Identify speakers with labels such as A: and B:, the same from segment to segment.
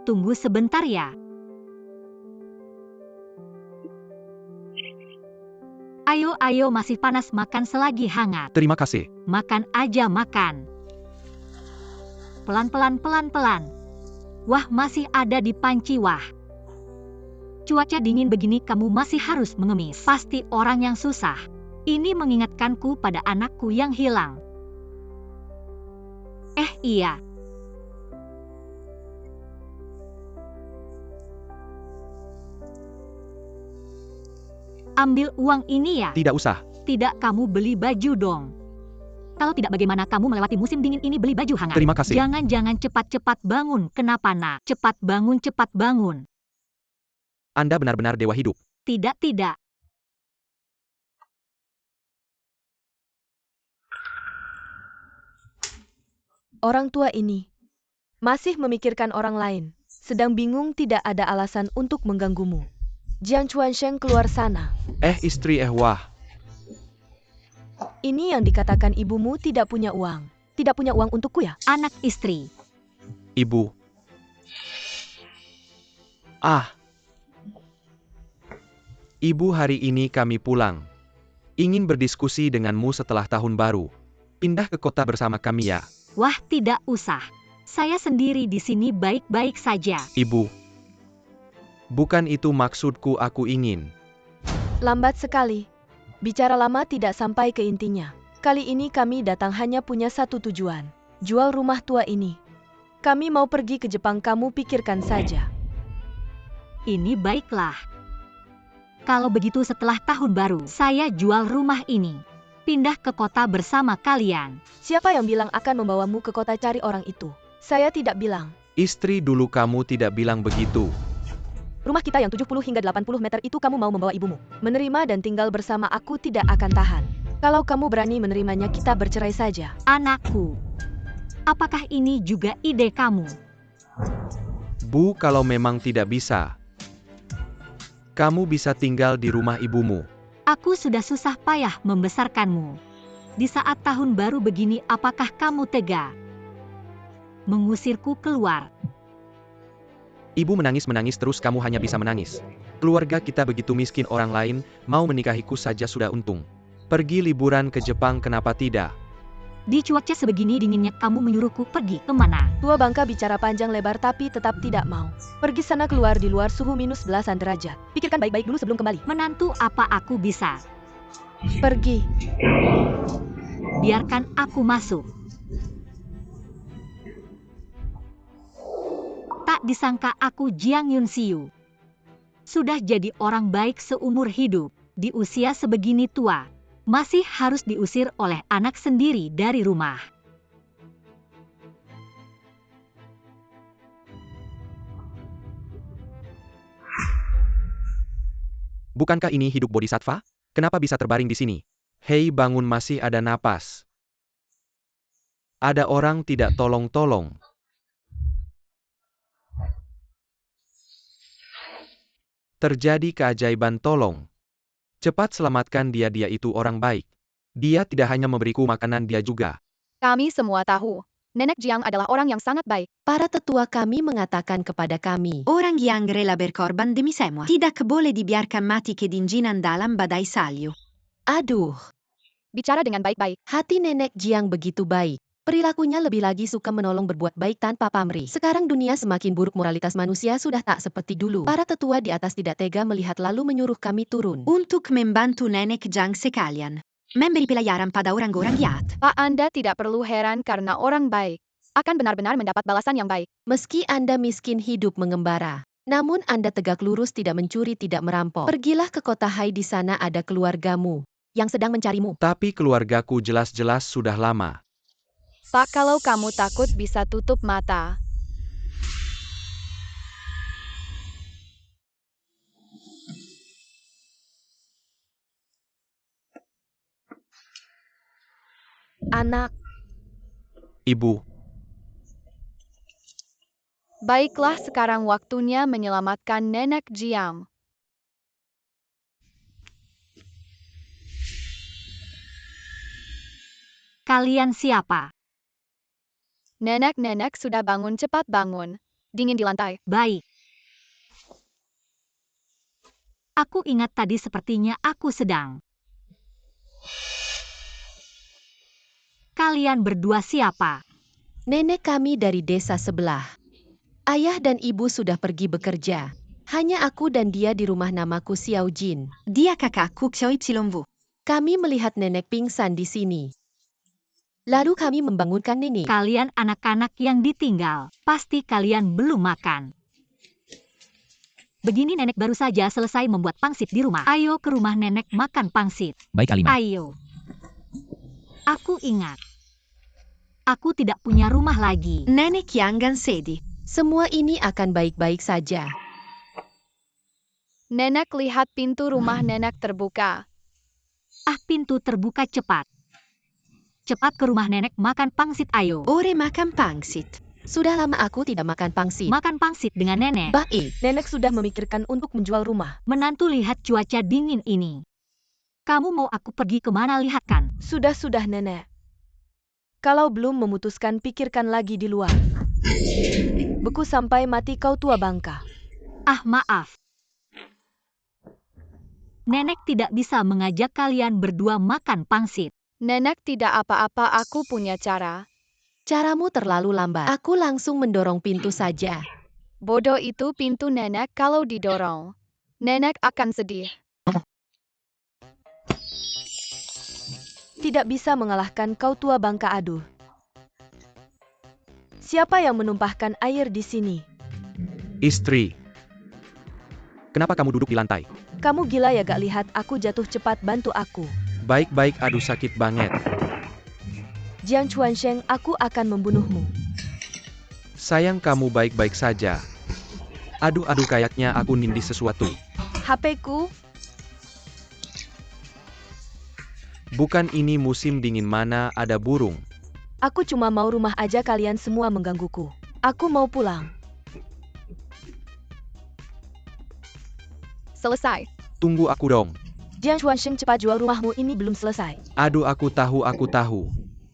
A: tunggu sebentar ya. Ayo, masih panas, makan selagi hangat.
B: Terima kasih.
A: Makan aja, makan. Pelan-pelan. Wah, masih ada di panci, wah. Cuaca dingin begini kamu masih harus mengemis. Pasti orang yang susah. Ini mengingatkanku pada anakku yang hilang. Iya. Ambil uang ini ya.
B: Tidak usah.
A: Tidak, kamu beli baju dong. Kalau tidak, bagaimana kamu melewati musim dingin ini beli baju hangat?
B: Terima kasih.
A: Jangan, cepat-cepat bangun. Kenapa, nak? Cepat bangun.
B: Anda benar-benar dewa hidup.
A: Tidak.
C: Orang tua ini masih memikirkan orang lain. Sedang bingung, tidak ada alasan untuk mengganggumu. Jiang Chuansheng keluar sana.
B: Istri, wah.
C: Ini yang dikatakan ibumu tidak punya uang. Tidak punya uang untukku ya?
A: Anak istri.
B: Ibu. Ibu, hari ini kami pulang. Ingin berdiskusi denganmu setelah tahun baru. Pindah ke kota bersama kami ya.
A: Wah, tidak usah. Saya sendiri di sini baik-baik saja.
B: Ibu. Bukan itu maksudku, aku ingin.
C: Lambat sekali. Bicara lama tidak sampai ke intinya. Kali ini kami datang hanya punya satu tujuan. Jual rumah tua ini. Kami mau pergi ke Jepang, kamu pikirkan saja.
A: Ini baiklah. Kalau begitu setelah tahun baru, saya jual rumah ini. Pindah ke kota bersama kalian.
C: Siapa yang bilang akan membawamu ke kota cari orang itu? Saya tidak bilang.
B: Istri, dulu kamu tidak bilang begitu.
C: Rumah kita yang 70 hingga 80 meter itu kamu mau membawa ibumu. Menerima dan tinggal bersama aku tidak akan tahan. Kalau kamu berani menerimanya, kita bercerai saja.
A: Anakku, apakah ini juga ide kamu?
B: Bu, kalau memang tidak bisa, kamu bisa tinggal di rumah ibumu.
A: Aku sudah susah payah membesarkanmu. Di saat tahun baru begini, apakah kamu tega mengusirku keluar?
B: Ibu menangis terus, kamu hanya bisa menangis. Keluarga kita begitu miskin, orang lain mau menikahiku saja sudah untung. Pergi liburan ke Jepang, kenapa tidak?
A: Di cuaca sebegini dinginnya kamu menyuruhku pergi kemana?
C: Tua bangka bicara panjang lebar tapi tetap tidak mau. Pergi sana, keluar di luar suhu minus belasan derajat. Pikirkan baik-baik dulu sebelum kembali.
A: Menantu apa aku bisa?
C: Pergi.
A: Biarkan aku masuk. Tak disangka aku Jiang Yunxiu sudah jadi orang baik seumur hidup. Di usia sebegini tua, masih harus diusir oleh anak sendiri dari rumah.
B: Bukankah ini hidup bodhisattva? Kenapa bisa terbaring di sini? Hei, bangun, masih ada napas. Ada orang tidak tolong-tolong. Terjadi keajaiban, tolong. Cepat selamatkan dia itu orang baik. Dia tidak hanya memberiku makanan, dia juga.
D: Kami semua tahu, Nenek Jiang adalah orang yang sangat baik.
E: Para tetua kami mengatakan kepada kami,
F: Orang yang rela berkorban demi semua. Tidak boleh dibiarkan mati kedinginan dalam badai salju.
E: aduh,
D: Bicara dengan baik-baik.
E: hati Nenek Jiang begitu baik. Perilakunya lebih lagi suka menolong, berbuat baik tanpa pamrih. Sekarang dunia semakin buruk, moralitas manusia sudah tak seperti dulu. Para tetua di atas tidak tega melihat lalu menyuruh kami turun.
F: Untuk membantu Nenek Jiang sekalian. Memberi pelajaran pada orang-orang jahat.
D: Pak, Anda tidak perlu heran karena orang baik akan benar-benar mendapat balasan yang baik.
E: Meski Anda miskin hidup mengembara, namun Anda tegak lurus, tidak mencuri, tidak merampok. Pergilah ke kota Hai, di sana ada keluargamu yang sedang mencarimu.
B: Tapi keluargaku jelas-jelas sudah lama.
D: Pak, kalau kamu takut bisa tutup mata.
C: Anak.
B: Ibu.
D: Baiklah, sekarang waktunya menyelamatkan Nenek Jiang.
A: Kalian siapa?
D: Nenek-nenek sudah bangun, cepat bangun. Dingin di lantai.
A: Baik. Aku ingat tadi sepertinya aku sedang. Kalian berdua siapa?
E: Nenek kami dari desa sebelah. Ayah dan ibu sudah pergi bekerja. Hanya aku dan dia di rumah, namaku Xiao Jin.
F: Dia kakakku Xiao Yvu.
E: Kami melihat nenek pingsan di sini. Lalu kami membangunkan nenek.
A: Kalian anak-anak yang ditinggal, pasti kalian belum makan. Begini, nenek baru saja selesai membuat pangsit di rumah. Ayo ke rumah nenek makan pangsit.
G: Baik, Alima.
A: Ayo. Aku ingat. Aku tidak punya rumah lagi.
F: Nenek Yangan Sedi.
E: Semua ini akan baik-baik saja.
D: Nenek lihat pintu rumah nenek terbuka.
A: Pintu terbuka cepat. Cepat ke rumah nenek makan pangsit, ayo.
F: Ore makan pangsit.
E: Sudah lama aku tidak makan pangsit.
A: Makan pangsit dengan nenek.
E: Baik.
C: Nenek sudah memikirkan untuk menjual rumah.
A: Menantu, lihat cuaca dingin ini. Kamu mau aku pergi kemana, lihat kan?
C: Sudah, nenek. Kalau belum memutuskan, pikirkan lagi di luar. Beku sampai mati kau tua bangka.
A: Maaf. Nenek tidak bisa mengajak kalian berdua makan pangsit.
D: Nenek tidak apa-apa, aku punya cara.
E: Caramu terlalu lambat. Aku langsung mendorong pintu saja.
D: Bodoh itu pintu nenek, kalau didorong. Nenek akan sedih.
C: Tidak bisa mengalahkan kau tua bangka, aduh. Siapa yang menumpahkan air di sini?
B: Istri. Kenapa kamu duduk di lantai?
C: Kamu gila ya, gak lihat aku jatuh, cepat bantu aku.
B: Baik-baik, aduh sakit banget.
C: Jiang Chuansheng, aku akan membunuhmu.
B: Sayang, kamu baik-baik saja. Aduh kayaknya aku nindih sesuatu.
C: HP-ku,
B: Bukan, ini musim dingin mana ada burung.
C: aku cuma mau rumah aja, kalian semua menggangguku. Aku mau pulang.
D: Selesai.
B: Tunggu aku dong.
C: Jiang Chuansheng, cepat jual rumahmu, ini belum selesai.
B: Aduh, aku tahu.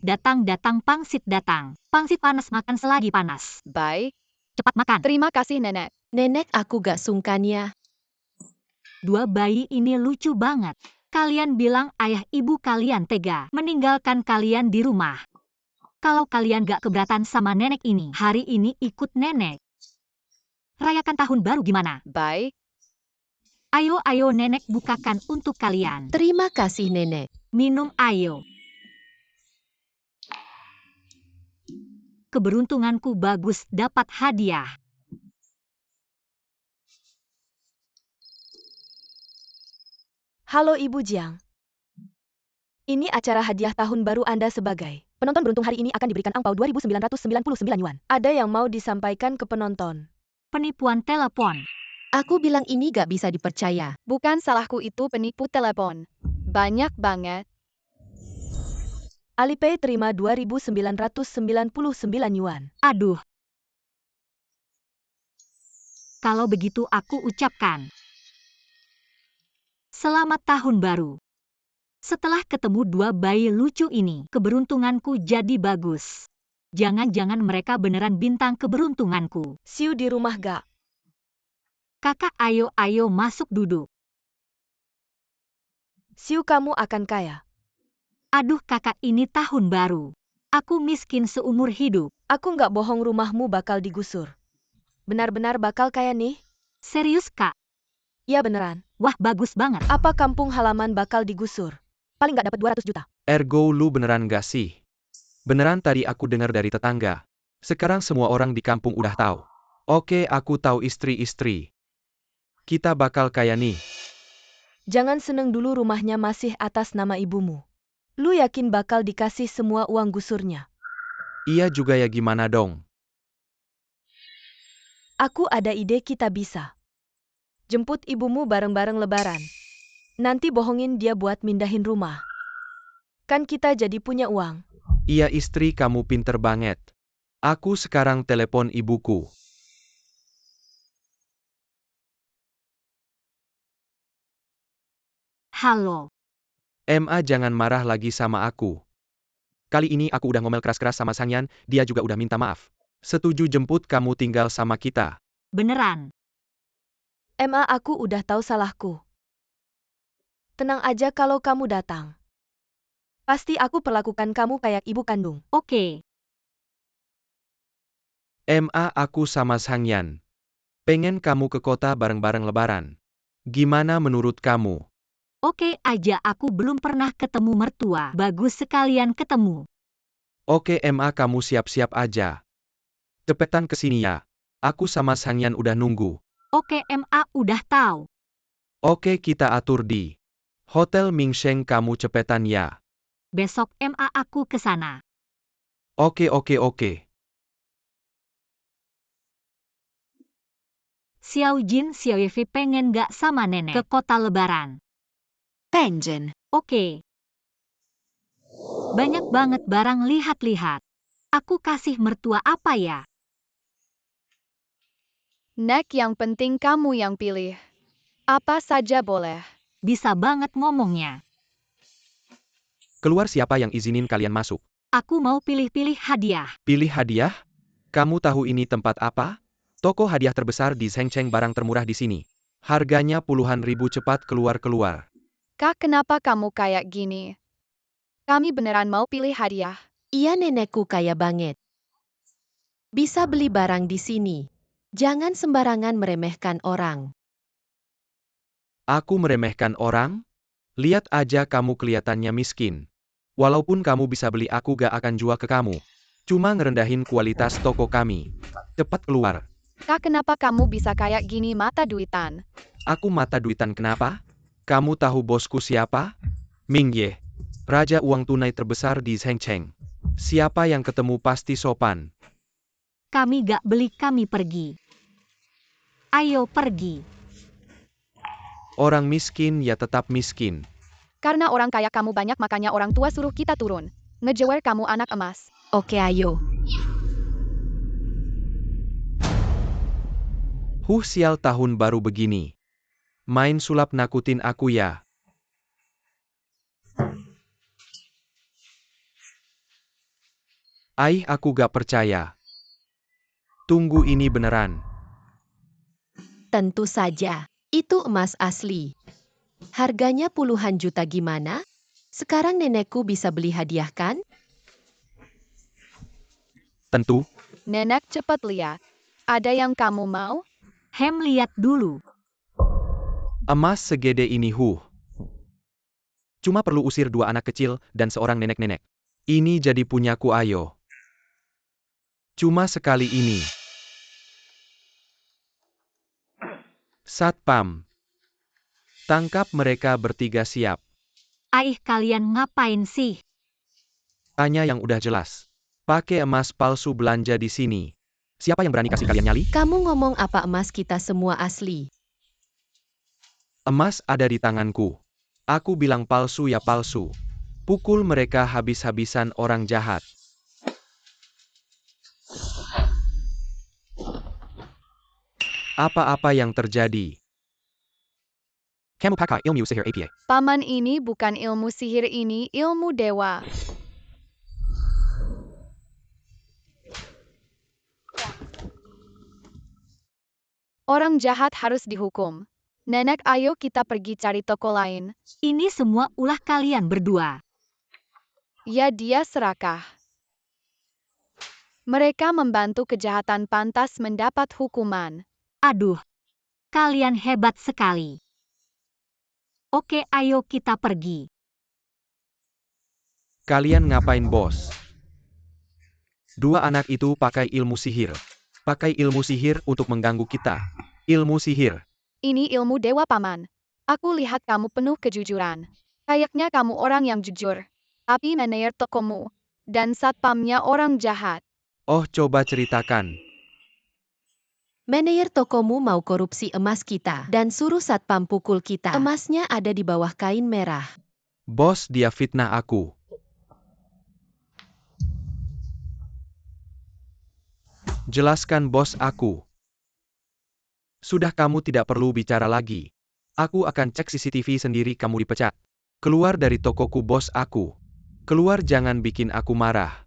A: Datang, pangsit datang. Pangsit panas, makan selagi panas.
D: Baik.
A: Cepat makan.
D: Terima kasih, nenek.
E: Nenek, aku gak sungkan ya.
A: Dua bayi ini lucu banget. Kalian bilang ayah ibu kalian tega meninggalkan kalian di rumah. Kalau kalian gak keberatan sama nenek ini, hari ini ikut nenek. Rayakan tahun baru gimana?
D: Baik.
A: Ayo nenek bukakan untuk kalian.
E: Terima kasih, nenek.
A: Minum, ayo. Keberuntunganku bagus, dapat hadiah.
C: Halo Ibu Jiang. Ini acara hadiah tahun baru Anda sebagai penonton beruntung. Hari ini akan diberikan angpau 2.999 yuan. Ada yang mau disampaikan ke penonton?
A: Penipuan telepon.
E: Aku bilang ini gak bisa dipercaya.
D: Bukan salahku, itu penipu telepon. Banyak banget.
C: Alipay terima 2.999 yuan.
A: Aduh. Kalau begitu aku ucapkan selamat tahun baru. Setelah ketemu dua bayi lucu ini, keberuntunganku jadi bagus. Jangan-jangan mereka beneran bintang keberuntunganku.
C: Siu di rumah gak?
A: Kakak, ayo masuk duduk.
C: Siu, kamu akan kaya.
A: Aduh kakak, ini tahun baru. Aku miskin seumur hidup.
C: Aku nggak bohong, rumahmu bakal digusur. Benar-benar bakal kaya nih?
A: Serius kak?
C: Ya beneran.
A: Wah, bagus banget.
C: Apa kampung halaman bakal digusur? Paling nggak dapat 200 juta.
B: Ergo, lu beneran gak sih? Beneran, tadi aku dengar dari tetangga. Sekarang semua orang di kampung udah tahu. Oke, aku tahu istri. Kita bakal kaya nih.
C: Jangan seneng dulu, rumahnya masih atas nama ibumu. Lu yakin bakal dikasih semua uang gusurnya?
B: Iya juga ya, gimana dong?
C: Aku ada ide, kita bisa jemput ibumu bareng-bareng lebaran. Nanti bohongin dia buat mindahin rumah. Kan kita jadi punya uang.
B: Iya istri, kamu pinter banget. Aku sekarang telepon ibuku.
A: Halo.
B: Ma, jangan marah lagi sama aku. Kali ini aku udah ngomel keras-keras sama Sangyan, dia juga udah minta maaf. Setuju jemput kamu tinggal sama kita.
A: Beneran.
C: Aku udah tahu salahku. Tenang aja kalau kamu datang. Pasti aku perlakukan kamu kayak ibu kandung.
A: Oke.
B: Aku sama Sangyan. Pengen kamu ke kota bareng-bareng lebaran. Gimana menurut kamu?
A: Oke aja, aku belum pernah ketemu mertua. Bagus sekalian ketemu.
B: Oke kamu siap-siap aja. Cepetan kesini ya. Aku sama Sangyan udah nunggu.
A: Oke udah tahu.
B: Oke kita atur di Hotel Mingsheng, kamu cepetan ya.
A: Besok aku ke sana.
B: Oke.
A: Xiao Jin Xiao Yevi pengen gak sama nenek ke kota lebaran?
F: Pengen.
A: Oke. Banyak banget barang, lihat-lihat. Aku kasih mertua apa ya?
D: Nek, yang penting kamu yang pilih. Apa saja boleh.
A: Bisa banget ngomongnya.
B: Keluar, siapa yang izinin kalian masuk?
A: Aku mau pilih-pilih hadiah.
B: Pilih hadiah? Kamu tahu ini tempat apa? Toko hadiah terbesar di Shengcheng, barang termurah di sini. Harganya puluhan ribu, cepat keluar.
D: Kak, kenapa kamu kayak gini? Kami beneran mau pilih hadiah.
E: Iya, nenekku kaya banget. Bisa beli barang di sini. Jangan sembarangan meremehkan orang.
B: Aku meremehkan orang? Lihat aja kamu kelihatannya miskin. Walaupun kamu bisa beli, aku gak akan jual ke kamu. Cuma ngerendahin kualitas toko kami. Cepat keluar.
D: Kak, kenapa kamu bisa kayak gini, mata duitan?
B: Aku mata duitan kenapa? Kamu tahu bosku siapa? Ming Ye. Raja uang tunai terbesar di Shengcheng. Siapa yang ketemu pasti sopan.
A: Kami gak beli, kami pergi. Ayo pergi.
B: Orang miskin ya tetap miskin.
D: Karena orang kaya kamu banyak, makanya orang tua suruh kita turun. Ngejewer kamu anak emas.
E: Oke, ayo.
B: Sial, tahun baru begini. Main sulap nakutin aku ya. Aku gak percaya. Tunggu, ini beneran.
E: Tentu saja. Itu emas asli. Harganya puluhan juta, gimana? Sekarang nenekku bisa beli hadiah kan?
B: Tentu.
D: Nenek, cepat lihat. Ada yang kamu mau?
A: Lihat dulu.
B: Emas segede ini, Cuma perlu usir 2 anak kecil dan seorang nenek-nenek. Ini jadi punyaku, ayo. Cuma sekali ini. Satpam. Tangkap mereka bertiga, siap.
A: Kalian ngapain sih?
B: Tanya yang udah jelas. Pakai emas palsu belanja di sini. Siapa yang berani kasih kalian nyali?
E: Kamu ngomong apa? Emas kita semua asli.
B: Emas ada di tanganku. Aku bilang palsu ya palsu. Pukul mereka habis-habisan, orang jahat. Apa-apa yang terjadi? Kamu pakai ilmu sihir APA.
D: Paman, ini bukan ilmu sihir, ini ilmu dewa. Orang jahat harus dihukum. Nenek, ayo kita pergi cari toko lain.
A: Ini semua ulah kalian berdua.
D: Ya, dia serakah. Mereka membantu kejahatan, pantas mendapat hukuman.
A: Aduh, kalian hebat sekali. Oke, ayo kita pergi.
B: Kalian ngapain, bos? 2 anak itu pakai ilmu sihir. Pakai ilmu sihir untuk mengganggu kita. Ilmu sihir.
D: Ini ilmu dewa, Paman. Aku lihat kamu penuh kejujuran. Kayaknya kamu orang yang jujur. Tapi manajer tokomu dan satpamnya orang jahat.
B: Oh, coba ceritakan.
E: Manajer tokomu mau korupsi emas kita dan suruh satpam pukul kita. Emasnya ada di bawah kain merah.
B: Bos, dia fitnah aku. Jelaskan, bos, aku. Sudah, kamu tidak perlu bicara lagi. Aku akan cek CCTV sendiri, kamu dipecat. Keluar dari tokoku, bos aku. Keluar, jangan bikin aku marah.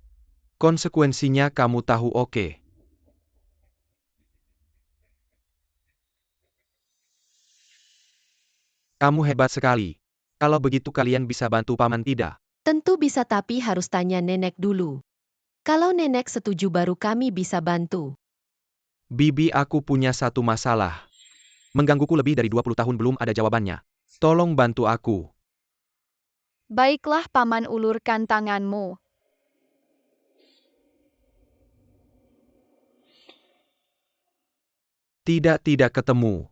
B: Konsekuensinya kamu tahu, oke? Kamu hebat sekali. Kalau begitu kalian bisa bantu paman tidak?
E: Tentu bisa tapi harus tanya nenek dulu. Kalau nenek setuju baru kami bisa bantu.
B: Bibi, aku punya satu masalah. Menggangguku lebih dari 20 tahun belum ada jawabannya. Tolong bantu aku.
D: Baiklah paman, ulurkan tanganmu.
B: Tidak ketemu.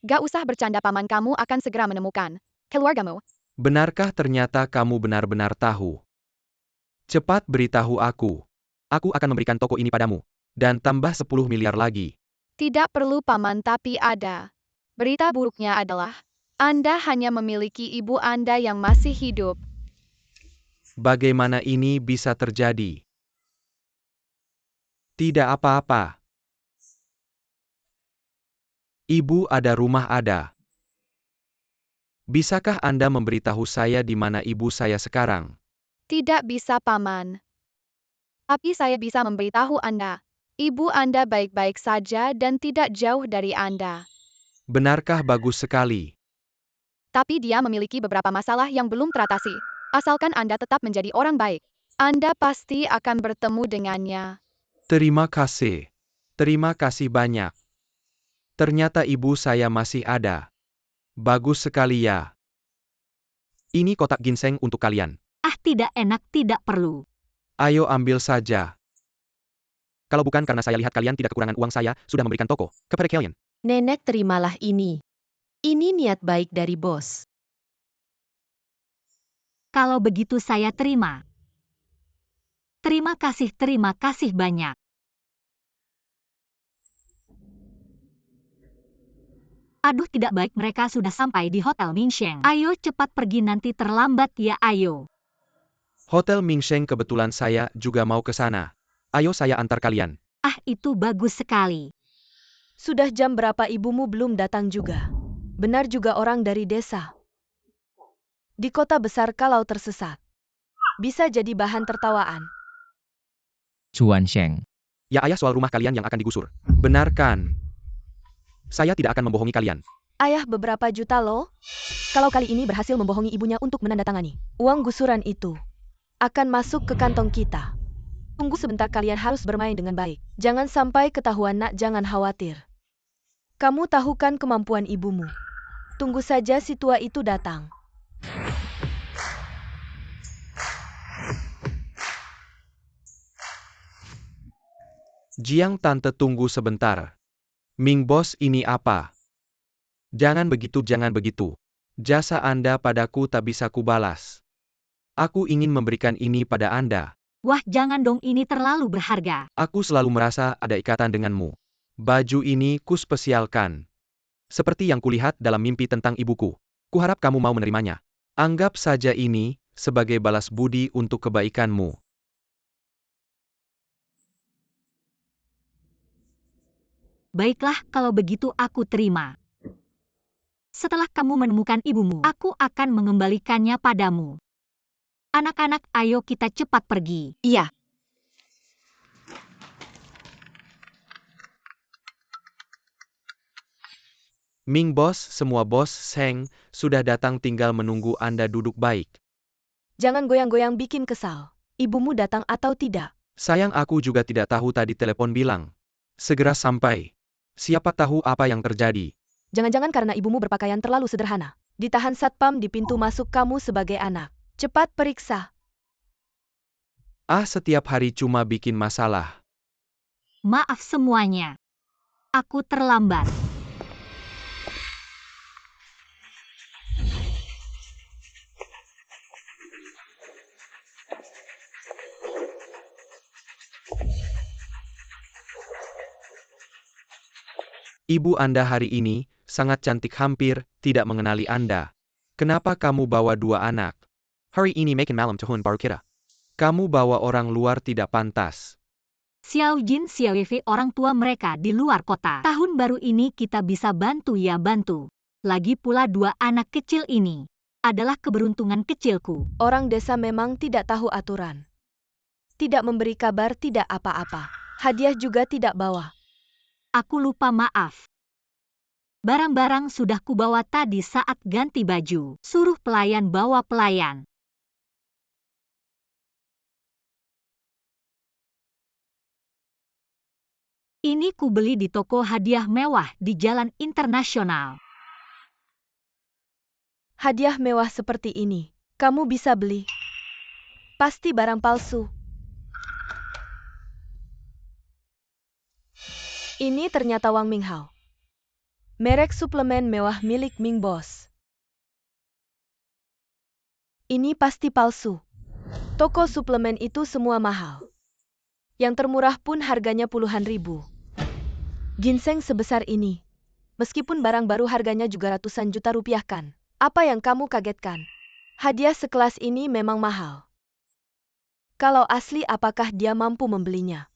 D: Gak usah bercanda paman, kamu akan segera menemukan keluargamu.
B: Benarkah ternyata kamu benar-benar tahu? Cepat beritahu aku. Aku akan memberikan toko ini padamu. Dan tambah 10 miliar lagi.
D: Tidak perlu paman, tapi ada. Berita buruknya adalah, Anda hanya memiliki ibu Anda yang masih hidup.
B: Bagaimana ini bisa terjadi? Tidak apa-apa. Ibu ada, rumah ada. Bisakah Anda memberitahu saya di mana ibu saya sekarang?
D: Tidak bisa paman. Tapi saya bisa memberitahu Anda. Ibu Anda baik-baik saja dan tidak jauh dari Anda.
B: Benarkah? Bagus sekali.
D: Tapi dia memiliki beberapa masalah yang belum teratasi. Asalkan Anda tetap menjadi orang baik, Anda pasti akan bertemu dengannya.
B: Terima kasih. Terima kasih banyak. Ternyata ibu saya masih ada. Bagus sekali ya. Ini kotak ginseng untuk kalian.
A: Ah, tidak enak, tidak perlu.
B: Ayo ambil saja. Kalau bukan karena saya lihat kalian tidak kekurangan uang, saya sudah memberikan toko kepada kalian.
E: Nenek, terimalah ini. Ini niat baik dari bos.
A: Kalau begitu saya terima. Terima kasih banyak. Aduh, tidak baik, mereka sudah sampai di Hotel Mingsheng. Ayo cepat pergi, nanti terlambat ya, ayo.
B: Hotel Mingsheng, kebetulan saya juga mau ke sana. Ayo saya antar kalian.
A: Ah, itu bagus sekali.
C: Sudah jam berapa ibumu belum datang juga? Benar juga orang dari desa. Di kota besar kalau tersesat, bisa jadi bahan tertawaan.
G: Chuan Sheng.
B: Ya ayah, soal rumah kalian yang akan digusur. Benar kan? Saya tidak akan membohongi kalian.
C: Ayah, beberapa juta loh. Kalau kali ini berhasil membohongi ibunya untuk menandatangani uang gusuran itu, akan masuk ke kantong kita. Tunggu sebentar, kalian harus bermain dengan baik. Jangan sampai ketahuan, nak, jangan khawatir. Kamu tahu kan kemampuan ibumu. Tunggu saja si tua itu datang.
B: Jiang, tante, tunggu sebentar. Ming bos, ini apa? Jangan begitu, jangan begitu. Jasa Anda padaku tak bisa kubalas. Aku ingin memberikan ini pada Anda.
A: Wah, jangan dong, ini terlalu berharga.
B: Aku selalu merasa ada ikatan denganmu. Baju ini ku spesialkan. Seperti yang kulihat dalam mimpi tentang ibuku. Kuharap kamu mau menerimanya. Anggap saja ini sebagai balas budi untuk kebaikanmu.
A: Baiklah, kalau begitu aku terima. Setelah kamu menemukan ibumu, aku akan mengembalikannya padamu. Anak-anak, ayo kita cepat pergi.
F: Iya.
B: Ming bos, semua bos Seng sudah datang, tinggal menunggu Anda duduk baik.
C: Jangan goyang-goyang bikin kesal. Ibumu datang atau tidak?
B: Sayang, aku juga tidak tahu, tadi telepon bilang segera sampai. Siapa tahu apa yang terjadi.
C: Jangan-jangan karena ibumu berpakaian terlalu sederhana. Ditahan satpam di pintu masuk kamu sebagai anak. Cepat periksa.
B: Ah, setiap hari cuma bikin masalah.
A: Maaf semuanya. Aku terlambat.
B: Ibu Anda hari ini sangat cantik, hampir tidak mengenali Anda. Kenapa kamu bawa dua anak? Hari ini makin malam tahun baru kita. Kamu bawa orang luar, tidak pantas.
A: Xiao Jin, Xiao Yevi, orang tua mereka di luar kota. Tahun baru ini kita bisa bantu ya, bantu. Lagi pula dua anak kecil ini adalah keberuntungan kecilku.
C: Orang desa memang tidak tahu aturan. Tidak memberi kabar, tidak apa-apa. Hadiah juga tidak bawa.
A: Aku lupa, maaf. Barang-barang sudah kubawa tadi saat ganti baju. Suruh pelayan bawa pelayan. Ini kubeli di toko hadiah mewah di Jalan Internasional.
C: Hadiah mewah seperti ini, kamu bisa beli. Pasti barang palsu. Ini ternyata Wang Minghao. Merek suplemen mewah milik Ming Boss. Ini pasti palsu. Toko suplemen itu semua mahal. Yang termurah pun harganya puluhan ribu. Ginseng sebesar ini. Meskipun barang baru harganya juga ratusan juta rupiah kan. Apa yang kamu kagetkan? Hadiah sekelas ini memang mahal. Kalau asli apakah dia mampu membelinya?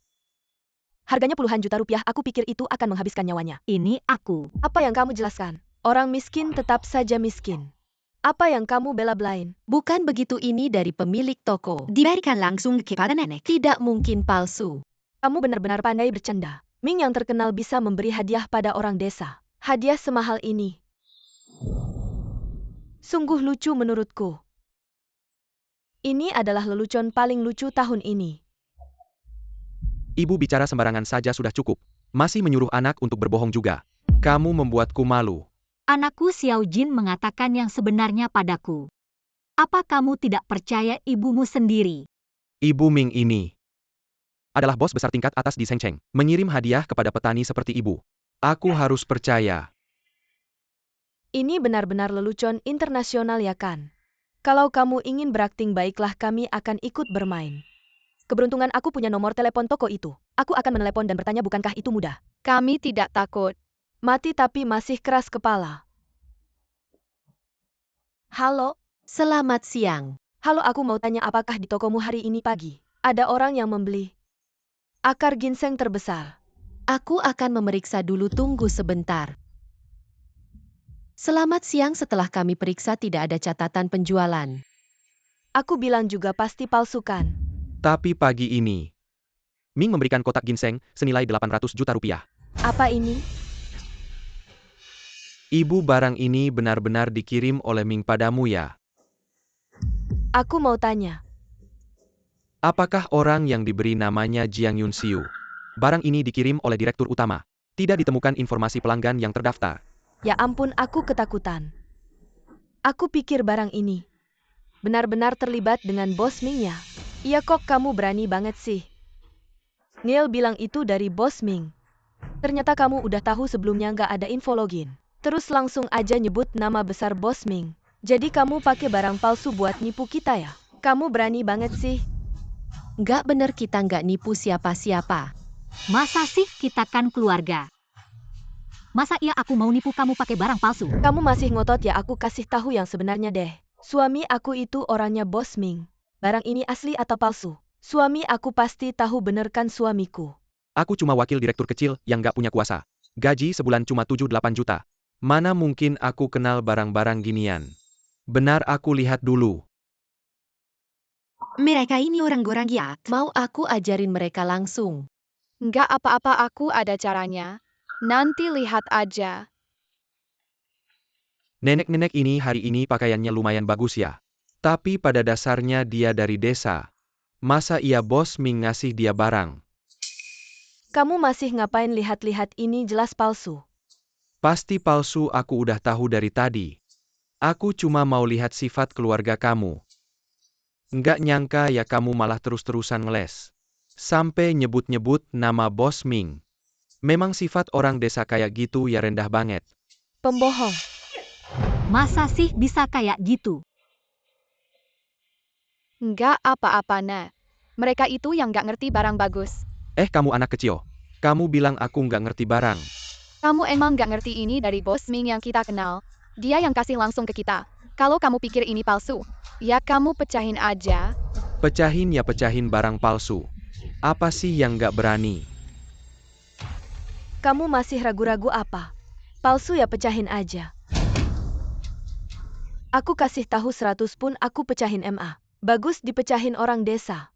C: Harganya puluhan juta rupiah, aku pikir itu akan menghabiskan nyawanya.
A: Ini aku.
C: Apa yang kamu jelaskan? Orang miskin tetap saja miskin. Apa yang kamu bela-belain?
E: Bukan begitu, ini dari pemilik toko.
F: Diberikan langsung kepada nenek.
E: Tidak mungkin palsu.
C: Kamu benar-benar pandai bercanda. Ming yang terkenal bisa memberi hadiah pada orang desa. Hadiah semahal ini. Sungguh lucu menurutku. Ini adalah lelucon paling lucu tahun ini.
B: Ibu bicara sembarangan saja sudah cukup. Masih menyuruh anak untuk berbohong juga. Kamu membuatku malu.
A: Anakku Xiao Jin mengatakan yang sebenarnya padaku. Apa kamu tidak percaya ibumu sendiri?
B: Ibu Ming ini adalah bos besar tingkat atas di Shengcheng. Mengirim hadiah kepada petani seperti ibu. Aku harus percaya.
C: Ini benar-benar lelucon internasional ya kan? Kalau kamu ingin berakting baiklah, kami akan ikut bermain. Keberuntungan aku punya nomor telepon toko itu. Aku akan menelepon dan bertanya, bukankah itu mudah?
D: Kami tidak takut.
C: Mati tapi masih keras kepala. Halo?
E: Selamat siang.
C: Halo, aku mau tanya, apakah di tokomu hari ini pagi ada orang yang membeli akar ginseng terbesar?
E: Aku akan memeriksa dulu, tunggu sebentar. Selamat siang, setelah kami periksa tidak ada catatan penjualan.
C: Aku bilang juga pasti palsu kan?
B: Tapi pagi ini, Ming memberikan kotak ginseng senilai 800 juta rupiah.
C: Apa ini?
B: Ibu, barang ini benar-benar dikirim oleh Ming padamu ya?
C: Aku mau tanya.
B: Apakah orang yang diberi namanya Jiang Yunxiu? Barang ini dikirim oleh direktur utama. Tidak ditemukan informasi pelanggan yang terdaftar.
C: Ya ampun, aku ketakutan. Aku pikir barang ini benar-benar terlibat dengan bos Ming ya. Iya kok, kamu berani banget sih. Neil bilang itu dari bos Ming. Ternyata kamu udah tahu sebelumnya, nggak ada info login. Terus langsung aja nyebut nama besar bos Ming. Jadi kamu pakai barang palsu buat nipu kita ya? Kamu berani banget sih.
E: Nggak bener, kita nggak nipu siapa-siapa.
A: Masa sih, kita kan keluarga? Masa iya aku mau nipu kamu pakai barang palsu?
C: Kamu masih ngotot ya? Aku kasih tahu yang sebenarnya deh. Suami aku itu orangnya bos Ming. Barang ini asli atau palsu? Suami aku pasti tahu, bener kan suamiku?
B: Aku cuma wakil direktur kecil yang nggak punya kuasa. Gaji sebulan cuma 7-8 juta. Mana mungkin aku kenal barang-barang ginian? Benar, aku lihat dulu.
F: Mereka ini orang-orang jahat.
E: Mau aku ajarin mereka langsung?
D: Nggak apa-apa, aku ada caranya. Nanti lihat aja.
B: Nenek-nenek ini hari ini pakaiannya lumayan bagus ya. Tapi pada dasarnya dia dari desa. Masa iya bos Ming ngasih dia barang?
C: Kamu masih ngapain lihat-lihat? Ini jelas palsu.
B: Pasti palsu, aku udah tahu dari tadi. Aku cuma mau lihat sifat keluarga kamu. Nggak nyangka ya kamu malah terus-terusan ngeles. Sampai nyebut-nyebut nama bos Ming. Memang sifat orang desa kayak gitu ya, rendah banget.
C: Pembohong.
A: Masa sih bisa kayak gitu?
D: Nggak apa-apa, Nak. Mereka itu yang nggak ngerti barang bagus.
B: Kamu anak kecil. Kamu bilang aku nggak ngerti barang.
D: Kamu emang nggak ngerti ini dari bos Ming yang kita kenal. Dia yang kasih langsung ke kita. Kalau kamu pikir ini palsu, ya kamu pecahin aja.
B: Pecahin ya, pecahin barang palsu. Apa sih yang nggak berani?
C: Kamu masih ragu-ragu apa? Palsu ya, pecahin aja. Aku kasih tahu 100 pun aku pecahin MA. Bagus dipecahin orang desa.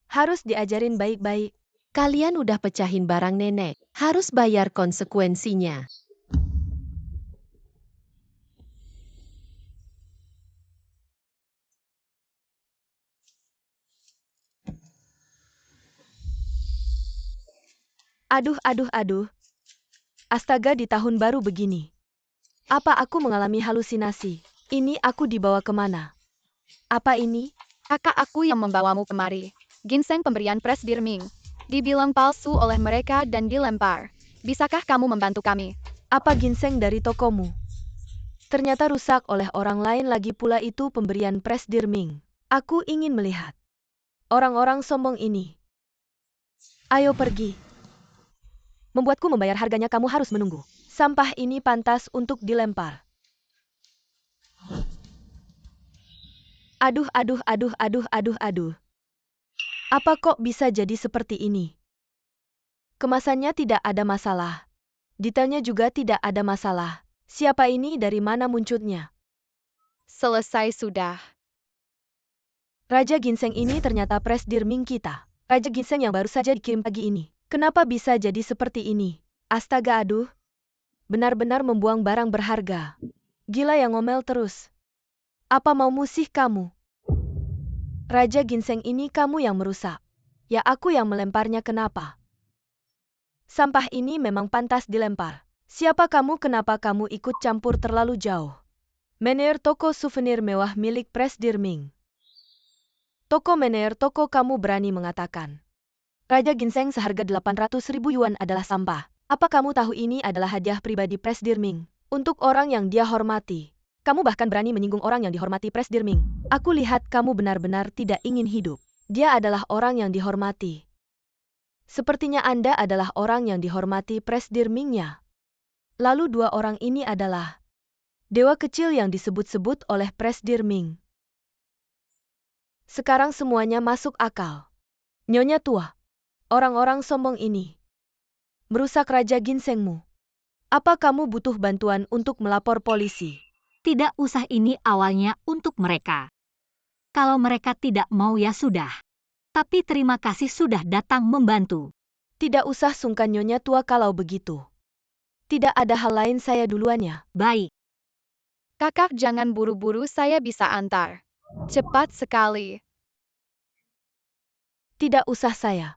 C: Harus diajarin baik-baik.
E: Kalian udah pecahin barang nenek, harus bayar konsekuensinya.
C: Aduh, aduh, aduh. Astaga, di tahun baru begini. Apa aku mengalami halusinasi? Ini aku dibawa kemana? Apa ini?
D: Kakak aku yang membawamu kemari. Ginseng pemberian Pres Dirming. Dibilang palsu oleh mereka dan dilempar. Bisakah kamu membantu kami?
C: Apa ginseng dari tokomu? Ternyata rusak oleh orang lain lagi pula itu pemberian Pres Dirming. Aku ingin melihat orang-orang sombong ini. Ayo pergi. Membuatku membayar harganya kamu harus menunggu. Sampah ini pantas untuk dilempar. Aduh, aduh, aduh, aduh, aduh, aduh. Apa kok bisa jadi seperti ini? Kemasannya tidak ada masalah. Detailnya juga tidak ada masalah. Siapa ini, dari mana munculnya?
D: Selesai sudah.
C: Raja Ginseng ini ternyata Pres Dirming kita. Raja Ginseng yang baru saja dikirim pagi ini. Kenapa bisa jadi seperti ini? Astaga, aduh. Benar-benar membuang barang berharga. Gila yang ngomel terus. Apa mau musih kamu? Raja Ginseng ini kamu yang merusak. Ya aku yang melemparnya, kenapa? Sampah ini memang pantas dilempar. Siapa kamu, kenapa kamu ikut campur terlalu jauh? Mener toko souvenir mewah milik Pres Dirming. Toko Mener, toko kamu berani mengatakan Raja Ginseng seharga 800.000 yuan adalah sampah. Apa kamu tahu ini adalah hadiah pribadi Pres Dirming? Untuk orang yang dia hormati. Kamu bahkan berani menyinggung orang yang dihormati Pres Dirming. Aku lihat kamu benar-benar tidak ingin hidup. Dia adalah orang yang dihormati. Sepertinya Anda adalah orang yang dihormati Pres Dirmingnya. Lalu dua orang ini adalah dewa kecil yang disebut-sebut oleh Pres Dirming. Sekarang semuanya masuk akal. Nyonya tua, orang-orang sombong ini merusak Raja Ginsengmu. Apa kamu butuh bantuan untuk melapor polisi?
A: Tidak usah, ini awalnya untuk mereka. Kalau mereka tidak mau ya sudah. Tapi terima kasih sudah datang membantu.
C: Tidak usah sungkan Nyonya tua kalau begitu. Tidak ada hal lain, saya duluannya.
A: Baik.
D: Kakak jangan buru-buru, saya bisa antar. Cepat sekali.
C: Tidak usah saya.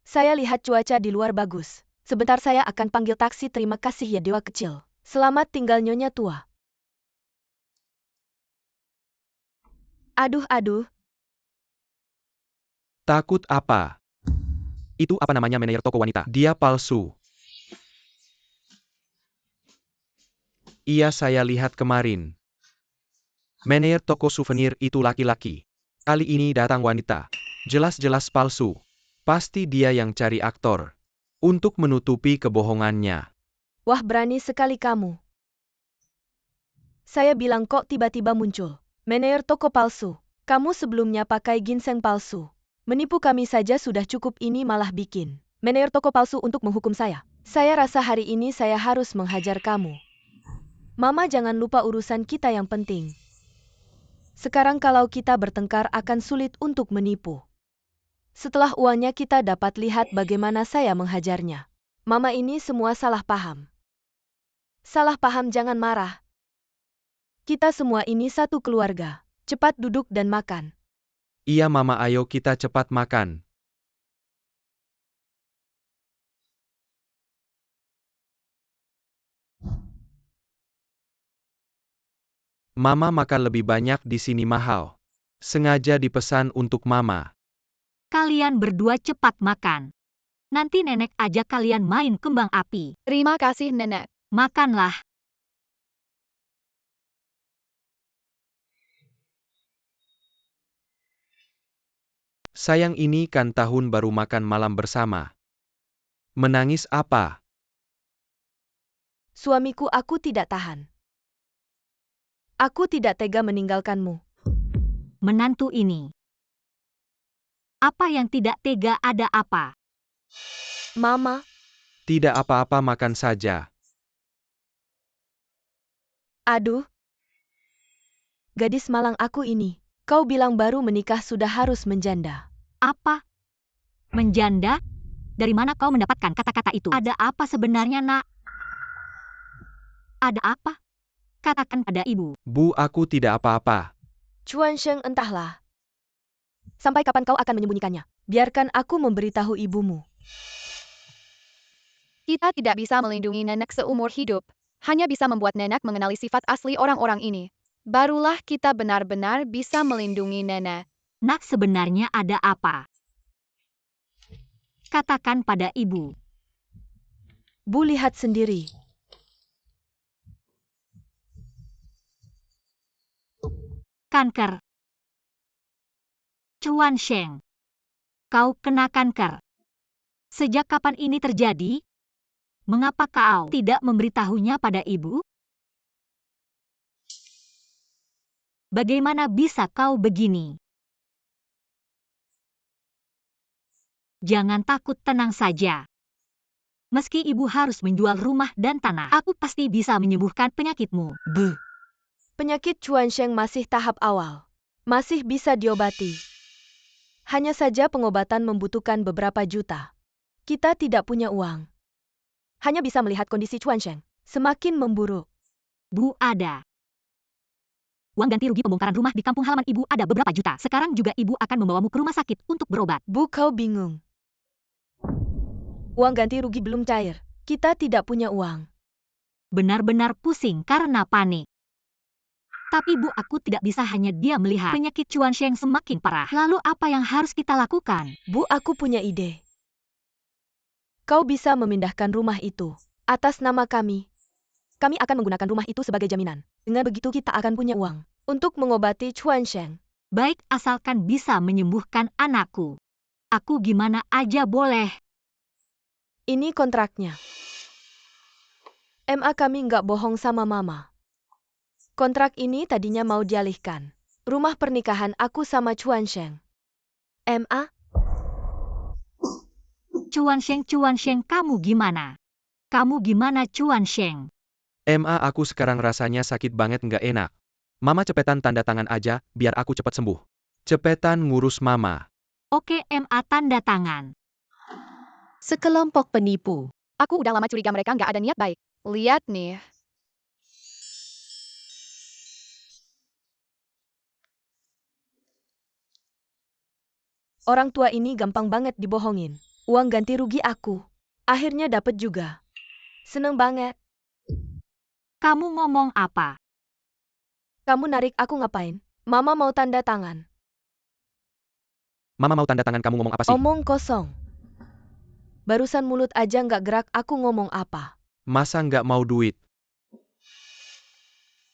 C: Saya lihat cuaca di luar bagus. Sebentar saya akan panggil taksi. Terima kasih ya dewa kecil. Selamat tinggal Nyonya tua. Aduh, aduh.
B: Takut apa? Itu apa namanya, manajer toko wanita? Dia palsu. Iya, saya lihat kemarin. Manajer toko souvenir itu laki-laki. Kali ini datang wanita. Jelas-jelas palsu. Pasti dia yang cari aktor untuk menutupi kebohongannya.
C: Wah, berani sekali kamu. Saya bilang kok tiba-tiba muncul. Manajer toko palsu. Kamu sebelumnya pakai ginseng palsu. Menipu kami saja sudah cukup, ini malah bikin manajer toko palsu untuk menghukum saya. Saya rasa hari ini saya harus menghajar kamu. Mama, jangan lupa urusan kita yang penting. Sekarang kalau kita bertengkar akan sulit untuk menipu. Setelah uangnya kita dapat lihat bagaimana saya menghajarnya. Mama, ini semua salah paham. Salah paham, jangan marah. Kita semua ini satu keluarga. Cepat duduk dan makan.
B: Iya Mama, ayo kita cepat makan. Mama makan lebih banyak di sini mahal. Sengaja dipesan untuk Mama.
A: Kalian berdua cepat makan. Nanti nenek ajak kalian main kembang api.
D: Terima kasih, Nenek.
A: Makanlah.
B: Sayang, ini kan tahun baru makan malam bersama. Menangis apa?
C: Suamiku, aku tidak tahan. Aku tidak tega meninggalkanmu.
A: Menantu ini. Apa yang tidak tega, ada apa?
C: Mama,
B: Tidak apa-apa, makan saja.
C: aduh. Gadis malang aku ini. Kau bilang baru menikah sudah harus menjanda.
A: Apa? Menjanda? Dari mana kau mendapatkan kata-kata itu? Ada apa sebenarnya, Nak? Ada apa? Katakan pada ibu.
B: Bu, aku tidak apa-apa.
C: Chuan Sheng, entahlah. Sampai kapan kau akan menyembunyikannya? Biarkan aku memberitahu ibumu.
D: Kita tidak bisa melindungi nenek seumur hidup. Hanya bisa membuat nenek mengenali sifat asli orang-orang ini. Barulah kita benar-benar bisa melindungi nenek.
A: Nak, sebenarnya ada apa? Katakan pada ibu.
C: Bu lihat sendiri.
A: Kanker. Chuan Sheng. Kau kena kanker. Sejak kapan ini terjadi? Mengapa kau tidak memberitahunya pada ibu? Bagaimana bisa kau begini? Jangan takut, tenang saja. Meski ibu harus menjual rumah dan tanah, aku pasti bisa menyembuhkan penyakitmu.
C: Penyakit Chuan Sheng masih tahap awal. Masih bisa diobati. Hanya saja pengobatan membutuhkan beberapa juta. Kita tidak punya uang. Hanya bisa melihat kondisi Chuan Sheng semakin memburuk.
A: Bu, ada. Uang ganti rugi pembongkaran rumah di kampung halaman ibu ada beberapa juta. Sekarang juga ibu akan membawamu ke rumah sakit untuk berobat.
C: Bu, kau bingung. Uang ganti rugi belum cair. Kita tidak punya uang.
A: Benar-benar pusing karena panik. Tapi bu, aku tidak bisa hanya diam melihat penyakit Chuan Sheng semakin parah. Lalu apa yang harus kita lakukan?
C: Bu, aku punya ide. Kau bisa memindahkan rumah itu atas nama kami. Kami akan menggunakan rumah itu sebagai jaminan. Dengan begitu kita akan punya uang untuk mengobati Chuan Sheng.
A: Baik, asalkan bisa menyembuhkan anakku. Aku gimana aja boleh.
C: Ini kontraknya. MA kami nggak bohong sama mama. Kontrak ini tadinya mau dialihkan. Rumah pernikahan aku sama Chuan Sheng. MA?
A: Chuan Sheng, kamu gimana? Kamu gimana, Chuan Sheng?
B: MA, aku sekarang rasanya sakit banget, nggak enak. Mama cepetan tanda tangan aja, biar aku cepat sembuh. Cepetan ngurus mama.
A: Oke, MA, tanda tangan.
E: Sekelompok penipu.
D: Aku udah lama curiga mereka nggak ada niat baik. Lihat nih.
C: Orang tua ini gampang banget dibohongin. Uang ganti rugi aku. Akhirnya dapet juga. Seneng banget.
A: Kamu ngomong apa?
C: Kamu narik aku ngapain? Mama mau tanda tangan.
B: Mama mau tanda tangan, kamu ngomong apa sih?
C: Omong kosong. Barusan mulut aja nggak gerak, aku ngomong apa?
B: Masa nggak mau duit?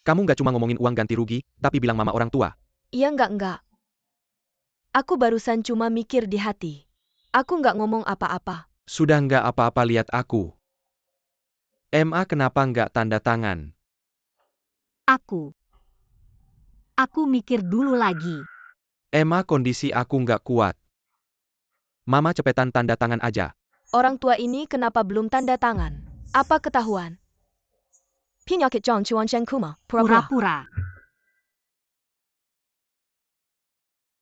B: Kamu nggak cuma ngomongin uang ganti rugi, tapi bilang mama orang tua.
C: Iya nggak. Aku barusan cuma mikir di hati. Aku nggak ngomong apa-apa.
B: Sudah nggak apa-apa, lihat aku. MA, kenapa nggak tanda tangan?
A: Aku mikir dulu lagi.
B: MA, kondisi aku nggak kuat. Mama cepetan tanda tangan aja.
C: Orang tua ini kenapa belum tanda tangan? Apa ketahuan? Penyakit John Chuan Sheng Kuma, pura-pura.
A: Pura-pura.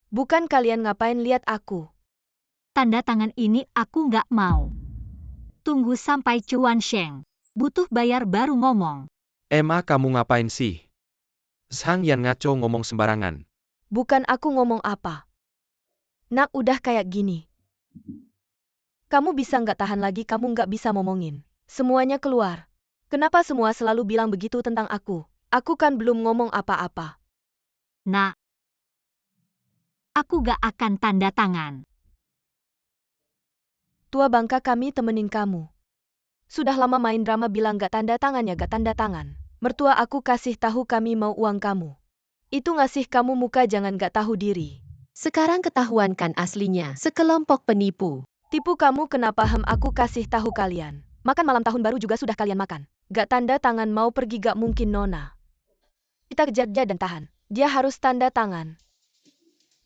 C: Bukan kalian ngapain lihat aku.
A: Tanda tangan ini aku nggak mau. Tunggu sampai Chuan Sheng butuh bayar baru ngomong.
B: MA, kamu ngapain sih? Sang Yan ngaco ngomong sembarangan.
C: Bukan aku ngomong apa. Nak, udah kayak gini. Kamu bisa nggak tahan lagi, kamu nggak bisa ngomongin. Semuanya keluar. Kenapa semua selalu bilang begitu tentang aku? Aku kan belum ngomong apa-apa.
A: Nah, aku gak akan tanda tangan.
C: Tua bangka kami temenin kamu. Sudah lama main drama bilang gak tanda tangan ya gak tanda tangan. Mertua aku kasih tahu kami mau uang kamu. Itu ngasih kamu muka jangan gak tahu diri.
E: Sekarang ketahuan kan aslinya. Sekelompok penipu.
C: Tipu kamu, kenapa aku kasih tahu kalian. Makan malam tahun baru juga sudah kalian makan. Gak tanda tangan, mau pergi gak mungkin Nona. Kita kejar dia dan tahan. Dia harus tanda tangan.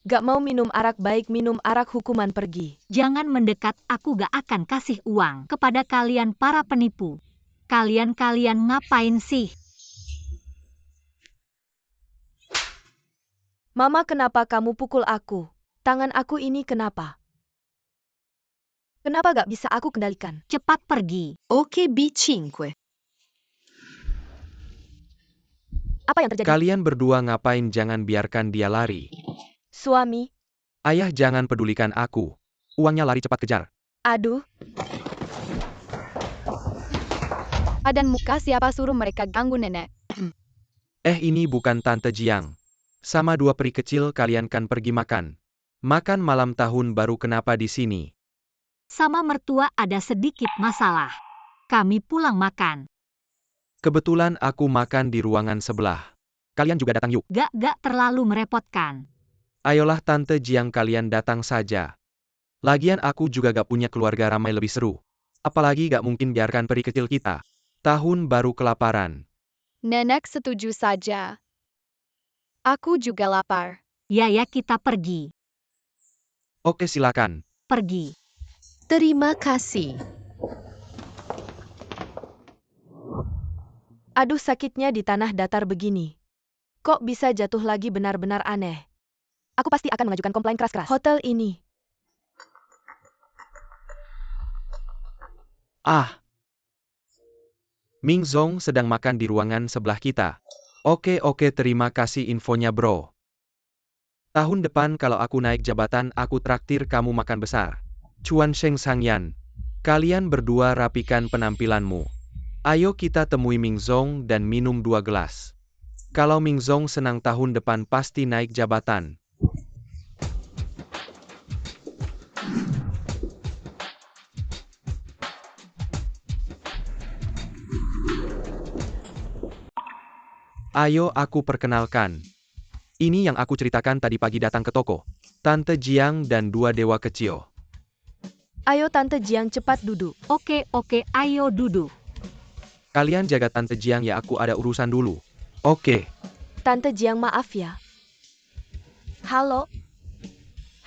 C: Gak mau minum arak, baik minum arak, hukuman pergi.
A: Jangan mendekat, aku gak akan kasih uang kepada kalian para penipu. Kalian ngapain sih?
C: Mama, kenapa kamu pukul aku? Tangan aku ini kenapa? Kenapa gak bisa aku kendalikan?
A: Cepat pergi.
E: Oke, B5.
C: Apa yang terjadi?
B: Kalian berdua ngapain? Jangan biarkan dia lari.
C: Suami,
B: Ayah, jangan pedulikan aku. Uangnya, lari cepat kejar.
C: aduh.
D: Padan muka siapa suruh mereka ganggu nenek?
B: Ini bukan Tante Jiang. Sama dua peri kecil kalian kan pergi makan. Makan malam tahun baru kenapa di sini?
A: Sama mertua ada sedikit masalah. Kami pulang makan.
B: Kebetulan aku makan di ruangan sebelah. Kalian juga datang yuk.
A: Gak terlalu merepotkan.
B: Ayolah Tante Jiang kalian datang saja. Lagian aku juga gak punya keluarga ramai lebih seru. Apalagi gak mungkin biarkan peri kecil kita. Tahun baru kelaparan.
D: Nenek setuju saja. Aku juga lapar.
A: Ya kita pergi.
B: Oke silakan.
A: Pergi.
E: Terima kasih.
C: Aduh sakitnya di tanah datar begini. Kok bisa jatuh lagi benar-benar aneh. Aku pasti akan mengajukan komplain keras-keras. Hotel ini.
B: Ming Zong sedang makan di ruangan sebelah kita. Oke terima kasih infonya bro. Tahun depan kalau aku naik jabatan aku traktir kamu makan besar. Chuan Sheng Sangyan. Kalian berdua rapikan penampilanmu. Ayo kita temui Ming Zong dan minum 2 gelas. Kalau Ming Zong senang tahun depan pasti naik jabatan. Ayo aku perkenalkan. Ini yang aku ceritakan tadi pagi datang ke toko. Tante Jiang dan 2 dewa kecil.
C: Ayo Tante Jiang cepat duduk.
A: Oke, ayo duduk.
B: Kalian jaga Tante Jiang ya aku ada urusan dulu. Oke.
C: Tante Jiang maaf ya. Halo,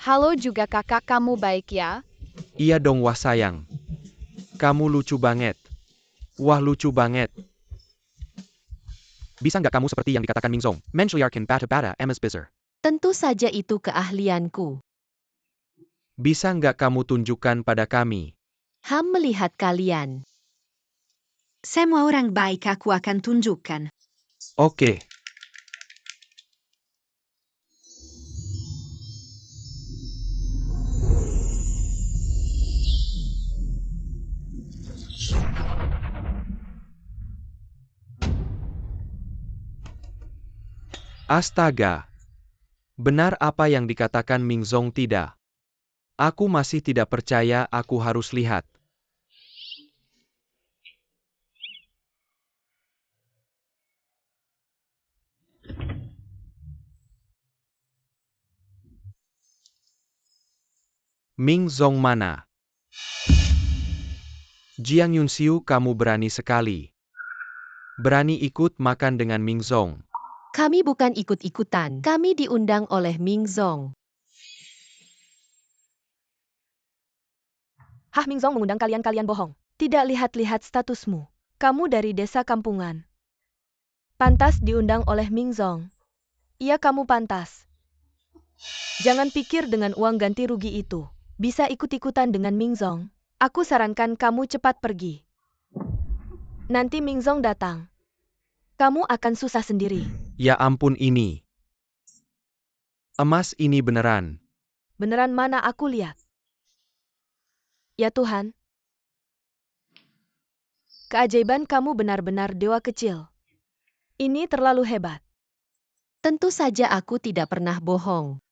D: Halo juga kakak kamu baik ya?
B: Iya dong wah sayang. Kamu lucu banget. Wah lucu banget. Bisa nggak kamu seperti yang dikatakan Ming Zong? Mensyarkan bata-bata emas besar.
E: Tentu saja itu keahlianku.
B: Bisa nggak kamu tunjukkan pada kami?
E: Ham melihat kalian.
F: Semua orang baik aku akan tunjukkan.
B: Oke. Astaga. Benar apa yang dikatakan Ming Zong tidak? Aku masih tidak percaya aku harus lihat. Ming Zong mana? Jiang Yunxiu kamu berani sekali. Berani ikut makan dengan Ming Zong.
E: Kami bukan ikut-ikutan. Kami diundang oleh Ming Zong.
C: Hah Ming Zong mengundang kalian bohong. Tidak lihat-lihat statusmu. Kamu dari desa kampungan. Pantas diundang oleh Ming Zong. Iya kamu pantas. Jangan pikir dengan uang ganti rugi itu. Bisa ikut-ikutan dengan Ming Zong. Aku sarankan kamu cepat pergi. Nanti Ming Zong datang. Kamu akan susah sendiri.
B: Ya ampun ini. Emas ini beneran.
C: Beneran mana aku lihat? Ya Tuhan. Keajaiban kamu benar-benar dewa kecil. Ini terlalu hebat.
E: Tentu saja aku tidak pernah bohong.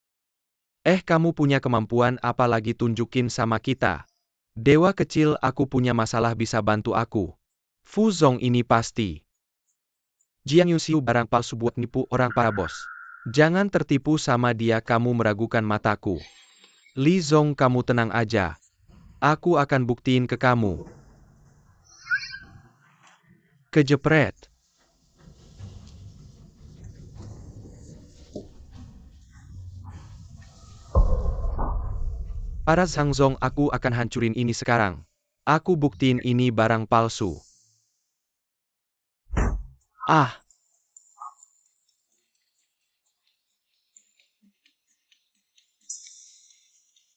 B: Kamu punya kemampuan apalagi tunjukin sama kita. Dewa kecil aku punya masalah bisa bantu aku. Fu Zong ini pasti. Jiang Yunxiu barang palsu buat nipu orang para bos. Jangan tertipu sama dia kamu meragukan mataku. Li Zong kamu tenang aja. Aku akan buktiin ke kamu. Kejepret. Para Zhang Zong aku akan hancurin ini sekarang. Aku buktiin ini barang palsu.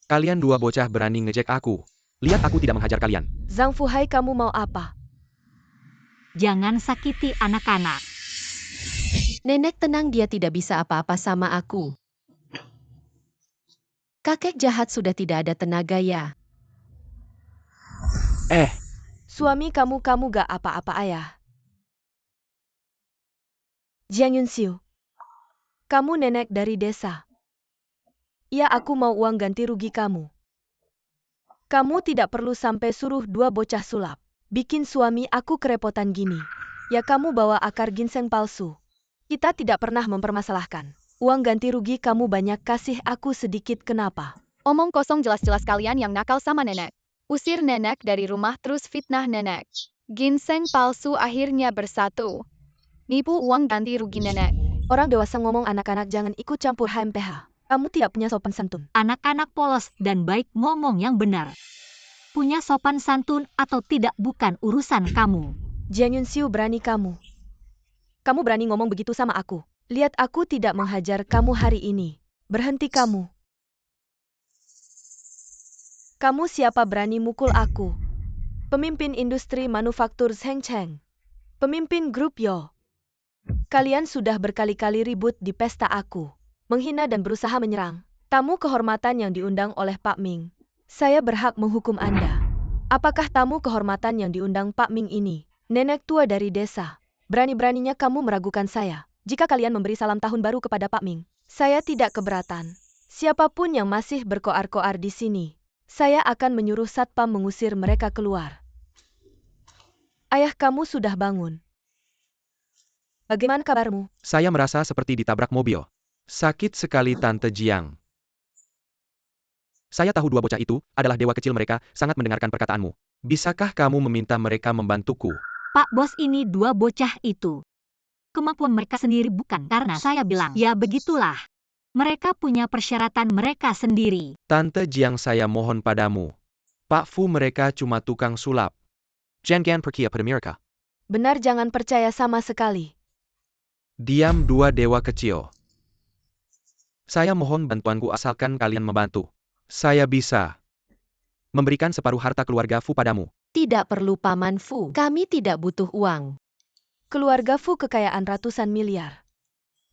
B: Kalian dua bocah berani ngejek aku. Lihat aku tidak menghajar kalian.
C: Zhang Fuhai kamu mau apa?
A: Jangan sakiti anak-anak.
E: Nenek tenang dia tidak bisa apa-apa sama aku. Kakek jahat sudah tidak ada tenaga ya.
C: Suami kamu gak apa-apa ayah. Jiang Yunxiu, kamu nenek dari desa. Iya, aku mau uang ganti rugi kamu. Kamu tidak perlu sampai suruh dua bocah sulap. Bikin suami aku kerepotan gini. Ya kamu bawa akar ginseng palsu. Kita tidak pernah mempermasalahkan. Uang ganti rugi kamu banyak, kasih aku sedikit, kenapa?
D: Omong kosong, jelas-jelas kalian yang nakal sama nenek. Usir nenek dari rumah terus fitnah nenek. Ginseng palsu akhirnya bersatu. Nipu uang ganti rugi nenek.
C: Orang dewasa ngomong, anak-anak jangan ikut campur HMPH. Kamu tidak punya sopan santun.
A: Anak-anak polos dan baik ngomong yang benar. Punya sopan santun atau tidak bukan urusan kamu.
C: Jiang Yunxiu, berani kamu. Kamu berani ngomong begitu sama aku. Lihat aku tidak menghajar kamu hari ini. Berhenti kamu. Kamu siapa berani mukul aku? Pemimpin industri manufaktur Zheng Cheng. Pemimpin grup Yo. Kalian sudah berkali-kali ribut di pesta aku. Menghina dan berusaha menyerang. Tamu kehormatan yang diundang oleh Pak Ming. Saya berhak menghukum Anda. Apakah tamu kehormatan yang diundang Pak Ming ini? Nenek tua dari desa. Berani-beraninya kamu meragukan saya. Jika kalian memberi salam tahun baru kepada Pak Ming, saya tidak keberatan. Siapapun yang masih berkoar-koar di sini, saya akan menyuruh satpam mengusir mereka keluar. Ayah kamu sudah bangun. Bagaimana kabarmu?
B: Saya merasa seperti ditabrak mobil. Sakit sekali Tante Jiang. Saya tahu dua bocah itu adalah dewa kecil, mereka sangat mendengarkan perkataanmu. Bisakah kamu meminta mereka membantuku?
A: Pak Bos, ini dua bocah itu. Kemampuan mereka sendiri, bukan karena saya bilang. Ya begitulah. Mereka punya persyaratan mereka sendiri.
B: Tante Jiang, saya mohon padamu. Pak Fu mereka cuma tukang sulap. Jangan pergi pada mereka.
C: Benar, jangan percaya sama sekali.
B: Diam dua dewa kecil. Saya mohon bantuanku asalkan kalian membantu. Saya bisa memberikan separuh harta keluarga Fu padamu.
E: Tidak perlu Paman Fu, kami tidak butuh uang.
C: Keluarga Fu kekayaan ratusan miliar.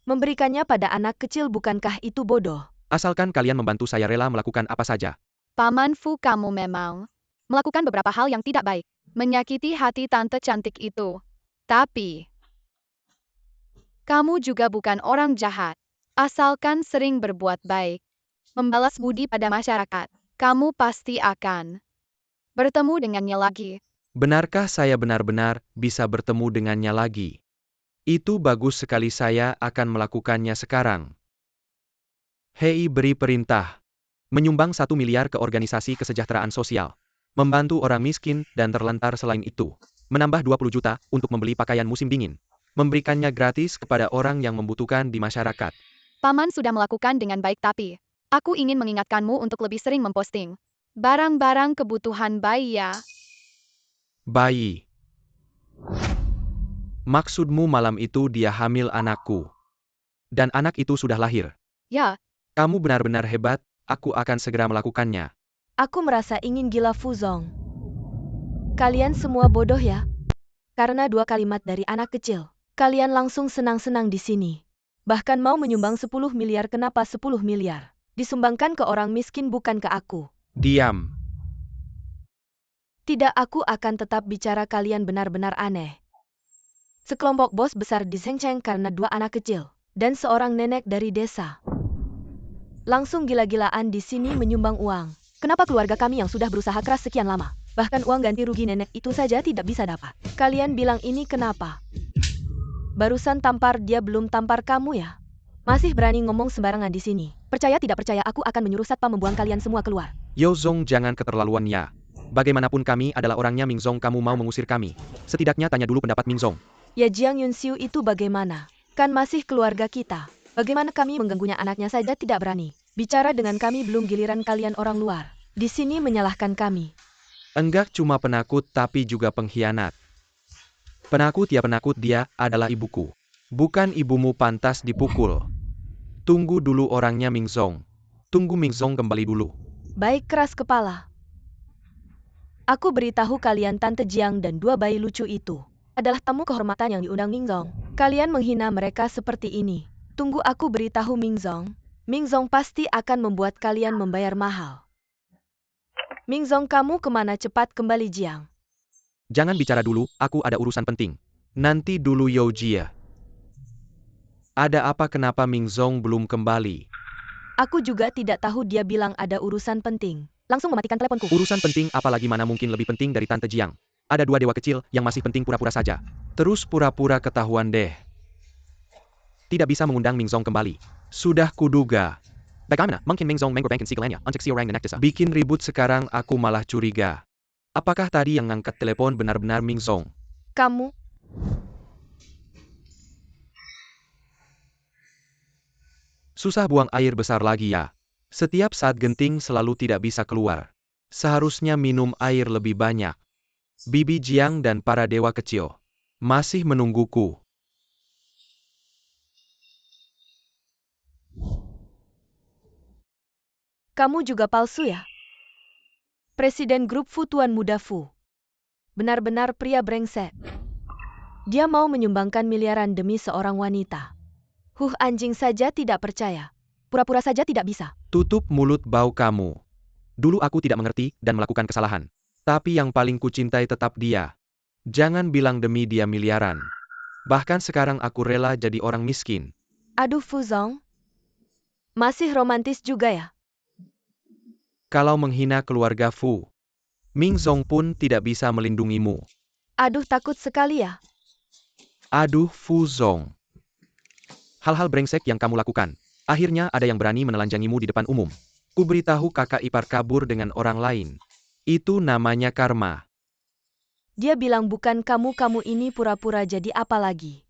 C: Memberikannya pada anak kecil, bukankah itu bodoh?
B: Asalkan kalian membantu, saya rela melakukan apa saja.
D: Paman Fu, kamu memang melakukan beberapa hal yang tidak baik. Menyakiti hati tante cantik itu. Tapi kamu juga bukan orang jahat. Asalkan sering berbuat baik, membalas budi pada masyarakat, kamu pasti akan bertemu dengannya lagi.
B: Benarkah saya benar-benar bisa bertemu dengannya lagi? Itu bagus sekali, saya akan melakukannya sekarang. Hei, beri perintah. Menyumbang 1 miliar ke organisasi kesejahteraan sosial. Membantu orang miskin dan terlantar, selain itu. Menambah 20 juta untuk membeli pakaian musim dingin. Memberikannya gratis kepada orang yang membutuhkan di masyarakat.
D: Paman sudah melakukan dengan baik, tapi aku ingin mengingatkanmu untuk lebih sering memposting barang-barang kebutuhan bayi ya.
B: Bayi. Maksudmu malam itu dia hamil anakku. Dan anak itu sudah lahir.
D: Ya,
B: Kamu benar-benar hebat, aku akan segera melakukannya.
C: Aku merasa ingin gila Fuzong. Kalian semua bodoh ya? Karena 2 kalimat dari anak kecil, kalian langsung senang-senang di sini. Bahkan mau menyumbang 10 miliar, kenapa 10 miliar? Disumbangkan ke orang miskin, bukan ke aku.
B: Diam.
C: Tidak, aku akan tetap bicara, kalian benar-benar aneh. Sekelompok bos besar di Zheng Cheng karena 2 anak kecil, dan seorang nenek dari desa. Langsung gila-gilaan di sini menyumbang uang. Kenapa keluarga kami yang sudah berusaha keras sekian lama, bahkan uang ganti rugi nenek itu saja tidak bisa dapat? Kalian bilang ini kenapa? Barusan tampar dia, belum tampar kamu ya? Masih berani ngomong sembarangan di sini. Percaya tidak percaya, aku akan menyuruh satpam membuang kalian semua keluar.
B: Yo Zong, jangan keterlaluan ya. Bagaimanapun kami adalah orangnya Ming Zong, kamu mau mengusir kami. Setidaknya tanya dulu pendapat Ming Zong.
C: Ya Jiang Yunxiu itu bagaimana? Kan masih keluarga kita. Bagaimana kami mengganggunya, anaknya saja tidak berani. Bicara dengan kami, belum giliran kalian orang luar. Di sini menyalahkan kami.
B: Enggak cuma penakut tapi juga pengkhianat. Penakut ya penakut, dia adalah ibuku. Bukan ibumu, pantas dipukul. Tunggu dulu orangnya Ming Zong. Tunggu Ming Zong kembali dulu.
C: Baik, keras kepala. Aku beritahu kalian, Tante Jiang dan 2 bayi lucu itu adalah tamu kehormatan yang diundang Ming Zong. Kalian menghina mereka seperti ini. Tunggu aku beritahu Ming Zong. Ming Zong pasti akan membuat kalian membayar mahal. Ming Zong, kamu kemana? Cepat kembali, Jiang.
B: Jangan bicara dulu, aku ada urusan penting. Nanti dulu Yao Jie. Ada apa kenapa Ming Zong belum kembali?
C: Aku juga tidak tahu dia bilang ada urusan penting. Langsung mematikan teleponku.
B: Urusan penting apalagi mana mungkin lebih penting dari Tante Jiang. Ada dua dewa kecil yang masih penting pura-pura saja. Terus pura-pura ketahuan deh. Tidak bisa mengundang Ming Zong kembali. Sudah kuduga. Bagaimana mungkin Ming Zong mengorbankan segalanya untuk si orang nenek desa? Bikin ribut sekarang aku malah curiga. Apakah tadi yang ngangkat telepon benar-benar Ming Zong?
C: Kamu?
B: Susah buang air besar lagi ya. Setiap saat genting selalu tidak bisa keluar. Seharusnya minum air lebih banyak. Bibi Jiang dan para dewa kecil masih menungguku.
C: Kamu juga palsu ya? Presiden grup Fu Tuan Muda Fu. Benar-benar pria brengsek. Dia mau menyumbangkan miliaran demi seorang wanita. Anjing saja tidak percaya. Pura-pura saja tidak bisa.
B: Tutup mulut bau kamu. Dulu aku tidak mengerti dan melakukan kesalahan. Tapi yang paling kucintai tetap dia. Jangan bilang demi dia miliaran. Bahkan sekarang aku rela jadi orang miskin.
C: Aduh Fu Zong. Masih romantis juga ya?
B: Kalau menghina keluarga Fu, Ming Zong pun tidak bisa melindungimu.
C: Aduh takut sekali ya.
B: Aduh Fu Zong. Hal-hal brengsek yang kamu lakukan. Akhirnya ada yang berani menelanjangimu di depan umum. Ku beritahu kakak ipar kabur dengan orang lain. Itu namanya karma.
C: Dia bilang bukan kamu ini pura-pura jadi apa lagi?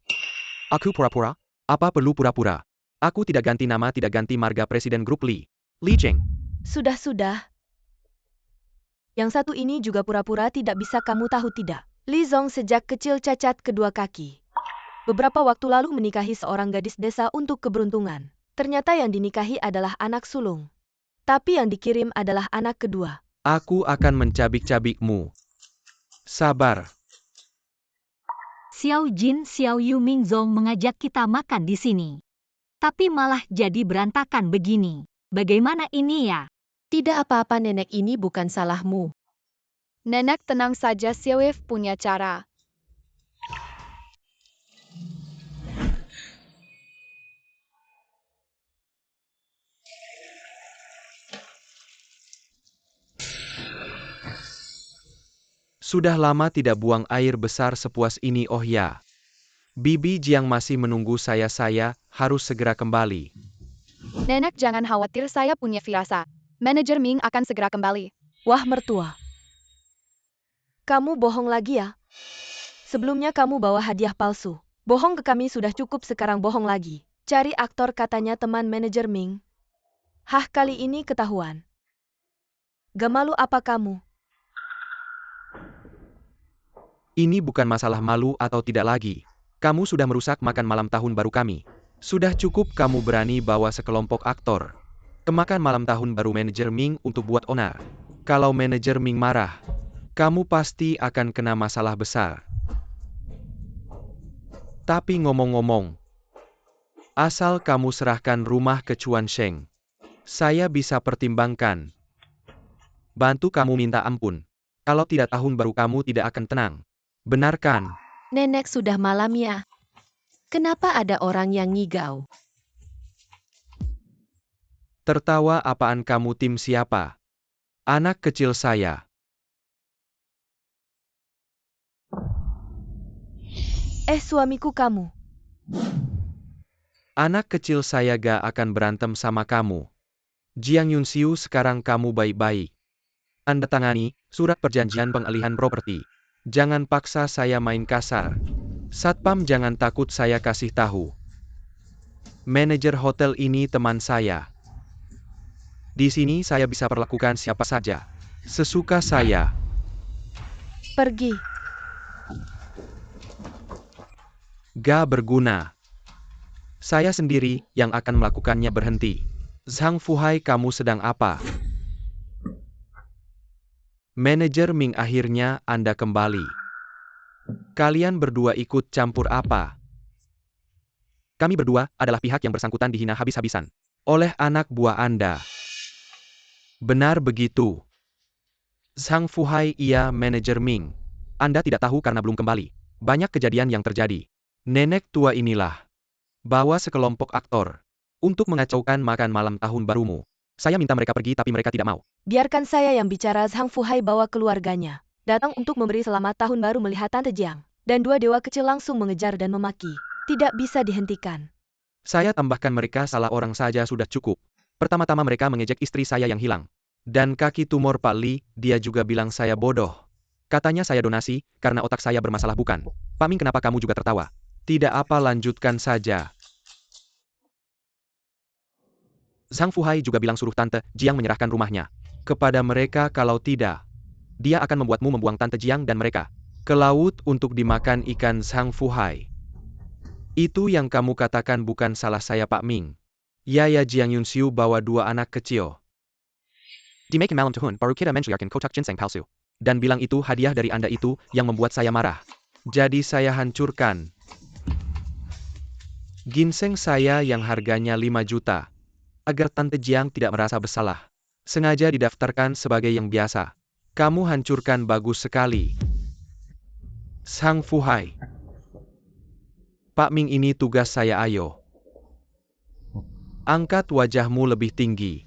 B: Aku pura-pura? Apa perlu pura-pura? Aku tidak ganti nama, tidak ganti marga presiden grup Li Cheng.
C: Sudah. Yang satu ini juga pura-pura tidak bisa kamu tahu tidak? Li Zong sejak kecil cacat kedua kaki. Beberapa waktu lalu menikahi seorang gadis desa untuk keberuntungan. Ternyata yang dinikahi adalah anak sulung. Tapi yang dikirim adalah anak kedua.
B: Aku akan mencabik-cabikmu. Sabar.
A: Xiao Jin Xiao Yu Ming Zong mengajak kita makan di sini. Tapi malah jadi berantakan begini. Bagaimana ini ya?
E: Tidak apa-apa nenek, ini bukan salahmu.
D: Nenek tenang saja, Xiaoif punya cara.
B: Sudah lama tidak buang air besar sepuas ini oh ya. Bibi Jiang masih menunggu saya harus segera kembali.
D: Nenek jangan khawatir, saya punya firasat. Manajer Ming akan segera kembali.
C: Wah mertua. Kamu bohong lagi ya? Sebelumnya kamu bawa hadiah palsu. Bohong ke kami sudah cukup, sekarang bohong lagi. Cari aktor katanya teman manajer Ming. Kali ini ketahuan. Gak malu apa kamu?
B: Ini bukan masalah malu atau tidak lagi. Kamu sudah merusak makan malam tahun baru kami. Sudah cukup kamu berani bawa sekelompok aktor ke makan malam tahun baru manajer Ming untuk buat onar. Kalau manajer Ming marah, kamu pasti akan kena masalah besar. Tapi ngomong-ngomong, asal kamu serahkan rumah ke Chuan Sheng, saya bisa pertimbangkan. Bantu kamu minta ampun. Kalau tidak tahun baru kamu tidak akan tenang. Benar kan?
E: Nenek sudah malam ya. Kenapa ada orang yang ngigau?
B: Tertawa apaan kamu, tim siapa? Anak kecil saya.
C: Suamiku kamu.
B: Anak kecil saya gak akan berantem sama kamu. Jiang Yunxiu, sekarang kamu baik-baik. Anda tangani surat perjanjian pengalihan properti. Jangan paksa saya main kasar. Satpam jangan takut, saya kasih tahu. Manajer hotel ini teman saya. Di sini saya bisa perlakukan siapa saja sesuka saya.
C: Pergi.
B: Gak berguna. Saya sendiri yang akan melakukannya, berhenti. Zhang Fuhai, kamu sedang apa? Manajer Ming, akhirnya Anda kembali. Kalian berdua ikut campur apa? Kami berdua adalah pihak yang bersangkutan dihina habis-habisan oleh anak buah Anda. Benar begitu? Zhang Fuhai, iya manajer Ming. Anda tidak tahu karena belum kembali. Banyak kejadian yang terjadi. Nenek tua inilah. Bawa sekelompok aktor. Untuk mengacaukan makan malam tahun barumu. Saya minta mereka pergi tapi mereka tidak mau.
C: Biarkan saya yang bicara. Zhang Fuhai bawa keluarganya. Datang untuk memberi selamat tahun baru melihat Tante Jiang. Dan dua dewa kecil langsung mengejar dan memaki. Tidak bisa dihentikan.
B: Saya tambahkan mereka salah orang saja sudah cukup. Pertama-tama mereka mengejek istri saya yang hilang. Dan kaki tumor Pak Li, dia juga bilang saya bodoh. Katanya saya donasi, karena otak saya bermasalah bukan. Pak Ming, kenapa kamu juga tertawa? Tidak apa, lanjutkan saja. Zhang Fuhai juga bilang suruh Tante Jiang menyerahkan rumahnya kepada mereka, kalau tidak, dia akan membuatmu membuang Tante Jiang dan mereka ke laut untuk dimakan ikan. Zhang Fuhai. Itu yang kamu katakan bukan salah saya, Pak Ming. Ya Jiang Yunxiu bawa dua anak kecil. Dimakan malam tahun baru kita mensyariatkan kotak ginseng palsu. Dan bilang itu hadiah dari Anda, itu yang membuat saya marah. Jadi saya hancurkan ginseng saya yang harganya 5 juta. Agar Tante Jiang tidak merasa bersalah. Sengaja didaftarkan sebagai yang biasa. Kamu hancurkan, bagus sekali. Zhang Fuhai. Pak Ming, ini tugas saya, ayo. Angkat wajahmu lebih tinggi.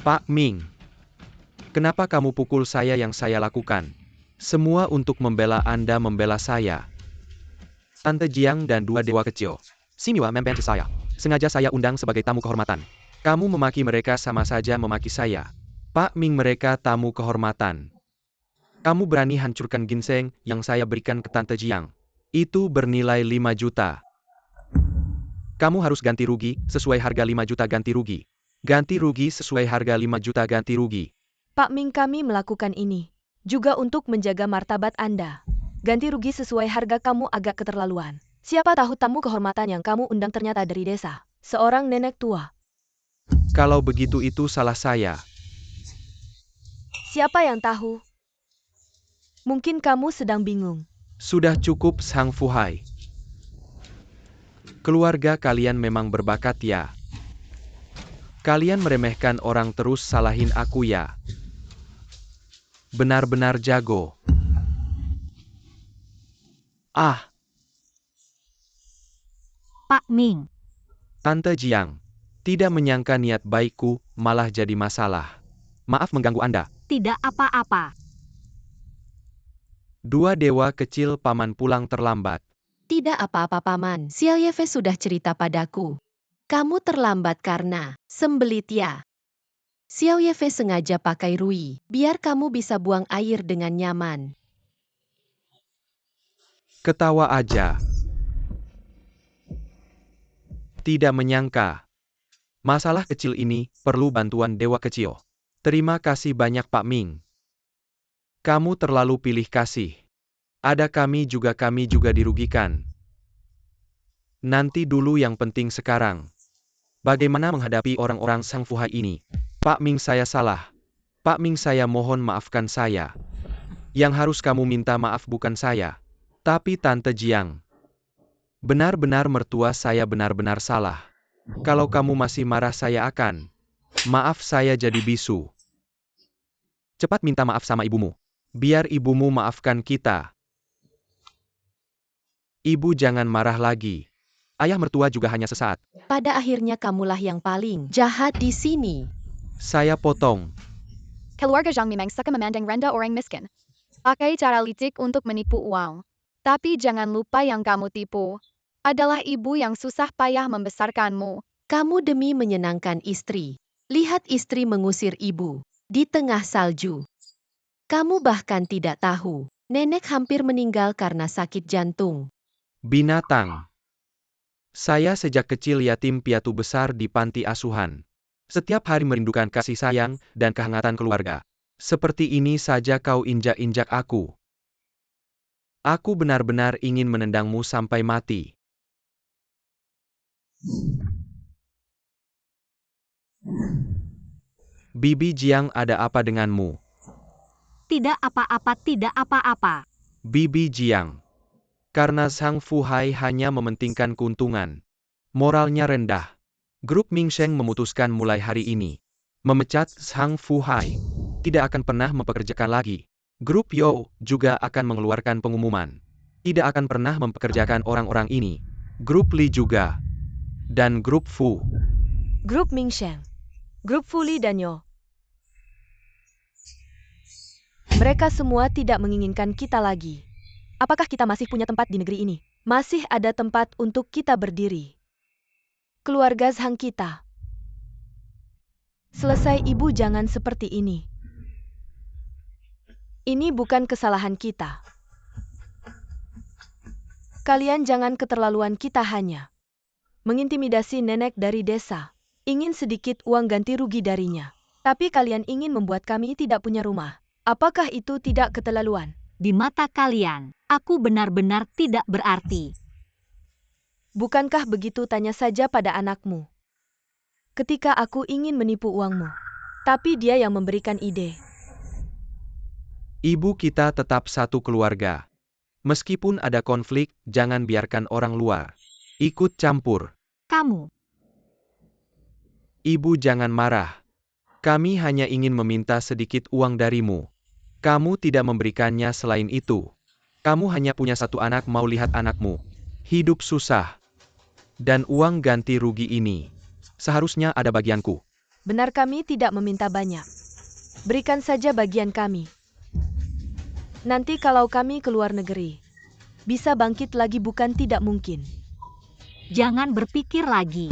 B: Pak Ming. Kenapa kamu pukul saya? Yang saya lakukan semua untuk membela Anda, membela saya. Tante Jiang dan dua dewa kecil. Simiwa membantu saya. Sengaja saya undang sebagai tamu kehormatan. Kamu memaki mereka sama saja memaki saya. Pak Ming, mereka tamu kehormatan. Kamu berani hancurkan ginseng yang saya berikan ke Tante Jiang. Itu bernilai 5 juta. Kamu harus ganti rugi sesuai harga 5 juta ganti rugi. Ganti rugi sesuai harga 5 juta ganti rugi.
C: Pak Ming, kami melakukan ini juga untuk menjaga martabat Anda. Ganti rugi sesuai harga kamu agak keterlaluan. Siapa tahu tamu kehormatan yang kamu undang ternyata dari desa. Seorang nenek tua.
B: Kalau begitu itu salah saya.
C: Siapa yang tahu? Mungkin kamu sedang bingung.
B: Sudah cukup, Zhang Fuhai. Keluarga kalian memang berbakat ya. Kalian meremehkan orang terus salahin aku ya. Benar-benar jago. Ah.
A: Pak Ming.
B: Tante Jiang. Tidak menyangka niat baikku malah jadi masalah. Maaf mengganggu Anda.
A: Tidak apa-apa.
B: Dua dewa kecil, Paman pulang terlambat.
E: Tidak apa-apa, Paman. Xiao Yefei sudah cerita padaku. Kamu terlambat karena sembelit ya. Xiao Yefei sengaja pakai Rui, biar kamu bisa buang air dengan nyaman.
B: Ketawa aja. Tidak menyangka. Masalah kecil ini perlu bantuan dewa kecil. Terima kasih banyak, Pak Ming. Kamu terlalu pilih kasih. Ada kami juga dirugikan. Nanti dulu, yang penting sekarang. Bagaimana menghadapi orang-orang Zhang Fuhai ini? Pak Ming, saya salah. Pak Ming, saya mohon maafkan saya. Yang harus kamu minta maaf bukan saya, tapi Tante Jiang. Benar-benar mertua saya benar-benar salah. Kalau kamu masih marah saya akan. Maaf, saya jadi bisu. Cepat minta maaf sama ibumu. Biar ibumu maafkan kita. Ibu jangan marah lagi. Ayah mertua juga hanya sesaat.
E: Pada akhirnya kamulah yang paling jahat di sini.
B: Saya potong.
D: Keluarga Zhang memang suka memandang rendah orang miskin. Pakai cara licik untuk menipu uang. Tapi jangan lupa yang kamu tipu adalah ibu yang susah payah membesarkanmu.
E: Kamu demi menyenangkan istri. Lihat istri mengusir ibu di tengah salju. Kamu bahkan tidak tahu, nenek hampir meninggal karena sakit jantung.
B: Binatang. Saya sejak kecil yatim piatu besar di panti asuhan. Setiap hari merindukan kasih sayang dan kehangatan keluarga. Seperti ini saja kau injak-injak aku. Aku benar-benar ingin menendangmu sampai mati. Bibi Jiang, ada apa denganmu?
A: Tidak apa-apa, tidak apa-apa.
B: Bibi Jiang. Karena Zhang Fuhai hanya mementingkan keuntungan. Moralnya rendah. Grup Mingsheng memutuskan mulai hari ini memecat Zhang Fuhai. tidak akan pernah mempekerjakan lagi. Grup Yo juga akan mengeluarkan pengumuman. Tidak akan pernah mempekerjakan orang-orang ini. Grup Li juga. Dan grup Fu.
C: Grup Mingsheng, Grup Fuli dan Yo. Mereka semua tidak menginginkan kita lagi. Apakah kita masih punya tempat di negeri ini? Masih ada tempat untuk kita berdiri. Keluarga Zhang kita. Selesai, Ibu, jangan seperti ini. Ini bukan kesalahan kita. Kalian jangan keterlaluan, kita hanya mengintimidasi nenek dari desa. Ingin sedikit uang ganti rugi darinya. Tapi kalian ingin membuat kami tidak punya rumah. Apakah itu tidak keterlaluan?
A: Di mata kalian, aku benar-benar tidak berarti.
C: Bukankah begitu? Tanya saja pada anakmu. Ketika aku ingin menipu uangmu. Tapi dia yang memberikan ide.
B: Ibu kita tetap satu keluarga. Meskipun ada konflik, jangan biarkan orang luar ikut campur.
A: Kamu,
B: Ibu jangan marah. Kami hanya ingin meminta sedikit uang darimu. Kamu tidak memberikannya. Selain itu, kamu hanya punya satu anak. Mau lihat anakmu hidup susah. Dan uang ganti rugi ini seharusnya ada bagianku.
C: Benar, kami tidak meminta banyak. Berikan saja bagian kami. Nanti kalau kami keluar negeri, bisa bangkit lagi, bukan tidak mungkin.
A: jangan berpikir lagi.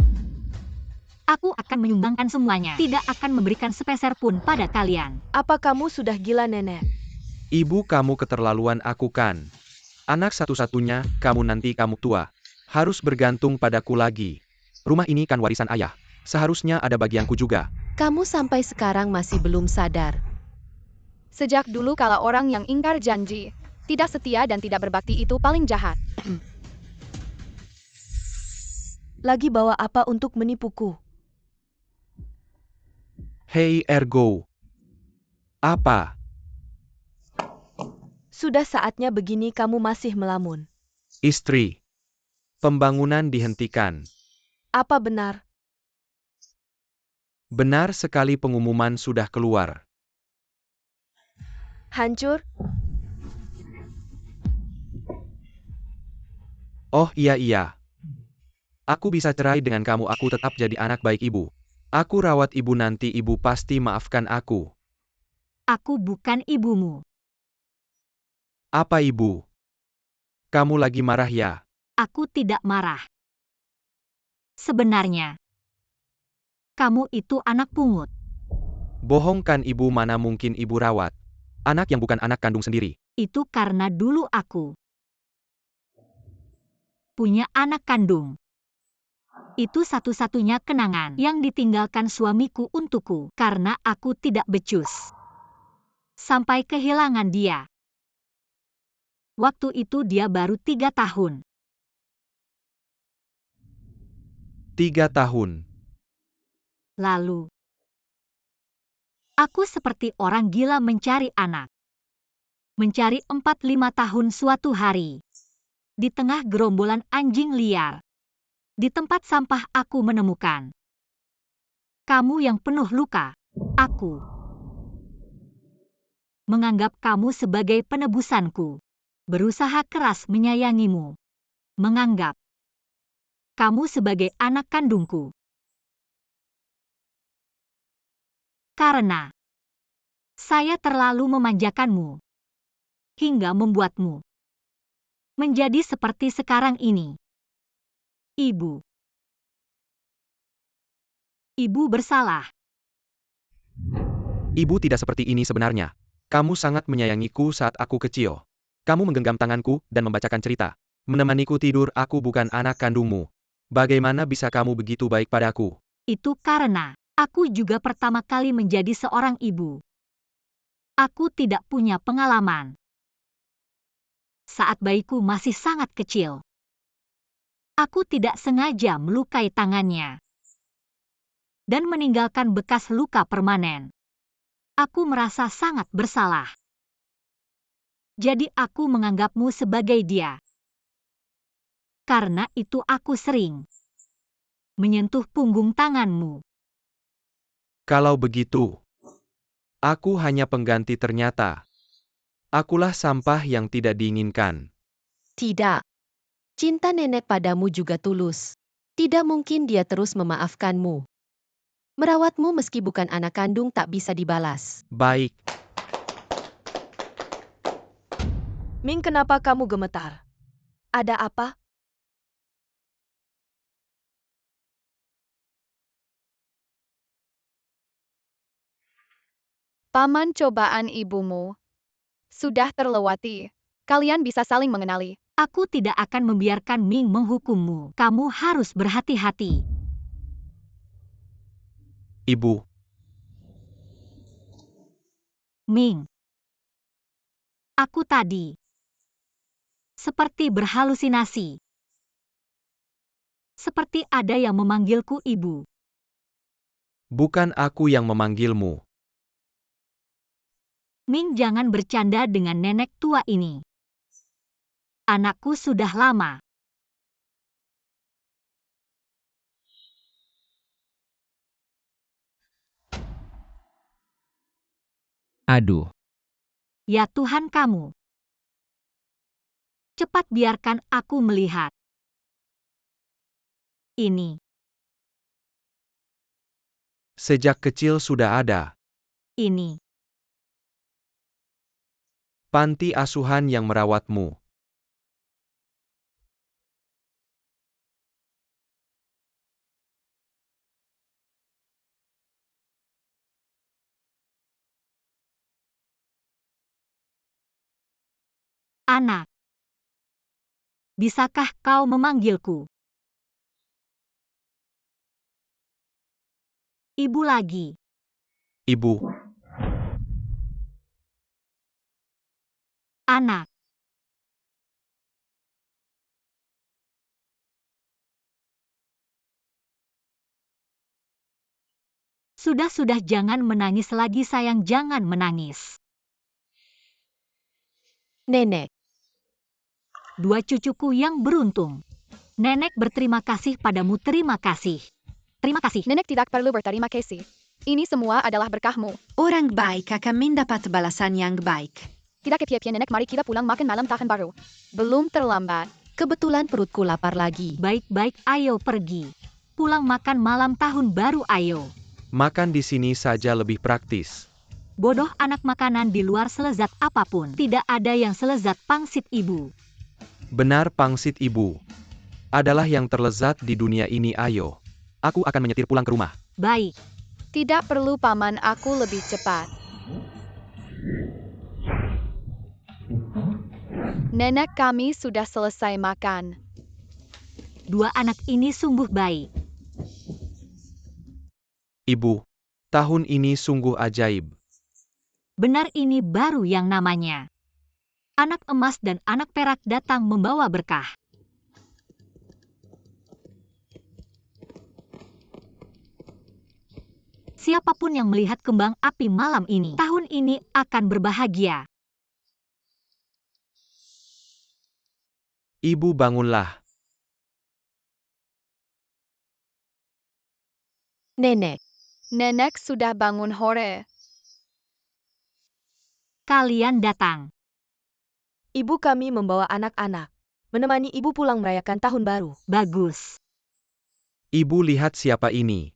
A: Aku akan menyumbangkan semuanya. Tidak akan memberikan sepeser pun pada kalian.
C: Apa kamu sudah gila, Nenek?
B: Ibu, kamu keterlaluan. Aku kan anak satu-satunya. Nanti kamu tua, harus bergantung padaku lagi. Rumah ini kan warisan ayah. Seharusnya ada bagianku juga.
E: Kamu sampai sekarang masih belum sadar.
D: Sejak dulu kala orang yang ingkar janji, tidak setia dan tidak berbakti itu paling jahat.
C: Lagi bawa apa untuk menipuku?
B: Hei Ergo. Apa?
C: Sudah saatnya begini kamu masih melamun.
B: Istri. Pembangunan dihentikan.
C: Apa benar?
B: Benar sekali, pengumuman sudah keluar.
C: Hancur?
B: Oh iya. Aku bisa cerai dengan kamu. Aku tetap jadi anak baik ibu. Aku rawat ibu, nanti ibu pasti maafkan aku.
A: Aku bukan ibumu.
B: Apa ibu? Kamu lagi marah ya?
A: Aku tidak marah. Sebenarnya, kamu itu anak pungut.
B: Bohong kan ibu, mana mungkin ibu rawat anak yang bukan anak kandung sendiri.
A: Itu karena dulu aku punya anak kandung. Itu satu-satunya kenangan yang ditinggalkan suamiku untukku karena aku tidak becus. Sampai kehilangan dia. Waktu itu dia baru 3 tahun.
B: 3 tahun.
A: Lalu, aku seperti orang gila mencari anak. Mencari 4-5 tahun. Suatu hari, di tengah gerombolan anjing liar, di tempat sampah aku menemukan kamu yang penuh luka. Aku menganggap kamu sebagai penebusanku. Berusaha keras menyayangimu. Menganggap kamu sebagai anak kandungku. Karena saya terlalu memanjakanmu hingga membuatmu menjadi seperti sekarang ini. Ibu bersalah.
B: Ibu tidak seperti ini sebenarnya. Kamu sangat menyayangiku saat aku kecil. Kamu menggenggam tanganku dan membacakan cerita. Menemaniku tidur. Aku bukan anak kandungmu. Bagaimana bisa kamu begitu baik padaku?
A: Itu karena aku juga pertama kali menjadi seorang ibu. Aku tidak punya pengalaman. Saat bayiku masih sangat kecil, aku tidak sengaja melukai tangannya dan meninggalkan bekas luka permanen. Aku merasa sangat bersalah. Jadi aku menganggapmu sebagai dia. Karena itu aku sering menyentuh punggung tanganmu.
B: Kalau begitu, Aku hanya pengganti ternyata. Akulah sampah yang tidak diinginkan.
E: Tidak. Cinta nenek padamu juga tulus. Tidak mungkin dia terus memaafkanmu. Merawatmu meski bukan anak kandung tak bisa dibalas.
B: Baik,
C: Ming, kenapa kamu gemetar? Ada apa?
D: Paman, cobaan ibumu sudah terlewati. Kalian bisa saling mengenali.
A: Aku tidak akan membiarkan Ming menghukummu. Kamu harus berhati-hati.
B: Ibu.
A: Ming. Aku tadi seperti berhalusinasi. Seperti ada yang memanggilku ibu.
B: Bukan aku yang memanggilmu.
A: Ming, jangan bercanda dengan nenek tua ini. Anakku sudah lama.
G: Aduh,
A: Ya Tuhan kamu. Cepat biarkan aku melihat. Ini.
B: Sejak kecil sudah ada.
A: Ini.
B: Panti asuhan yang merawatmu.
A: Anak. Bisakah kau memanggilku ibu lagi?
B: Ibu.
A: Anak. Sudah, jangan menangis lagi sayang, jangan menangis.
E: Nenek.
A: Dua cucuku yang beruntung. Nenek berterima kasih padamu, terima kasih. Terima kasih.
D: Nenek tidak perlu berterima kasih. Ini semua adalah berkahmu.
F: Orang baik akan mendapat balasan yang baik.
D: Tidak kepiapian nenek, mari kita pulang makan malam tahun baru. Belum terlambat.
E: Kebetulan perutku lapar lagi.
A: Baik, ayo pergi. Pulang makan malam tahun baru, ayo.
B: Makan di sini saja lebih praktis.
A: Bodoh anak, makanan di luar selezat apapun. Tidak ada yang selezat pangsit ibu.
B: Benar, pangsit ibu adalah yang terlezat di dunia ini. Ayo. Aku akan menyetir pulang ke rumah.
A: Baik.
D: Tidak perlu paman, aku lebih cepat. Nenek, kami sudah selesai makan.
A: Dua anak ini sungguh baik.
B: Ibu, tahun ini sungguh ajaib.
A: Benar, ini baru yang namanya. Anak emas dan anak perak datang membawa berkah. Siapapun yang melihat kembang api malam ini, tahun ini akan berbahagia.
B: Ibu, bangunlah.
E: Nenek.
D: Nenek sudah bangun hore.
A: Kalian datang.
C: Ibu kami membawa anak-anak. Menemani ibu pulang merayakan tahun baru.
A: Bagus.
B: Ibu, lihat siapa ini.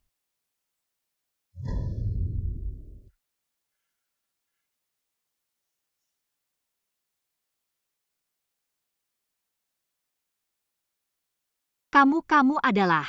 A: Kamu adalah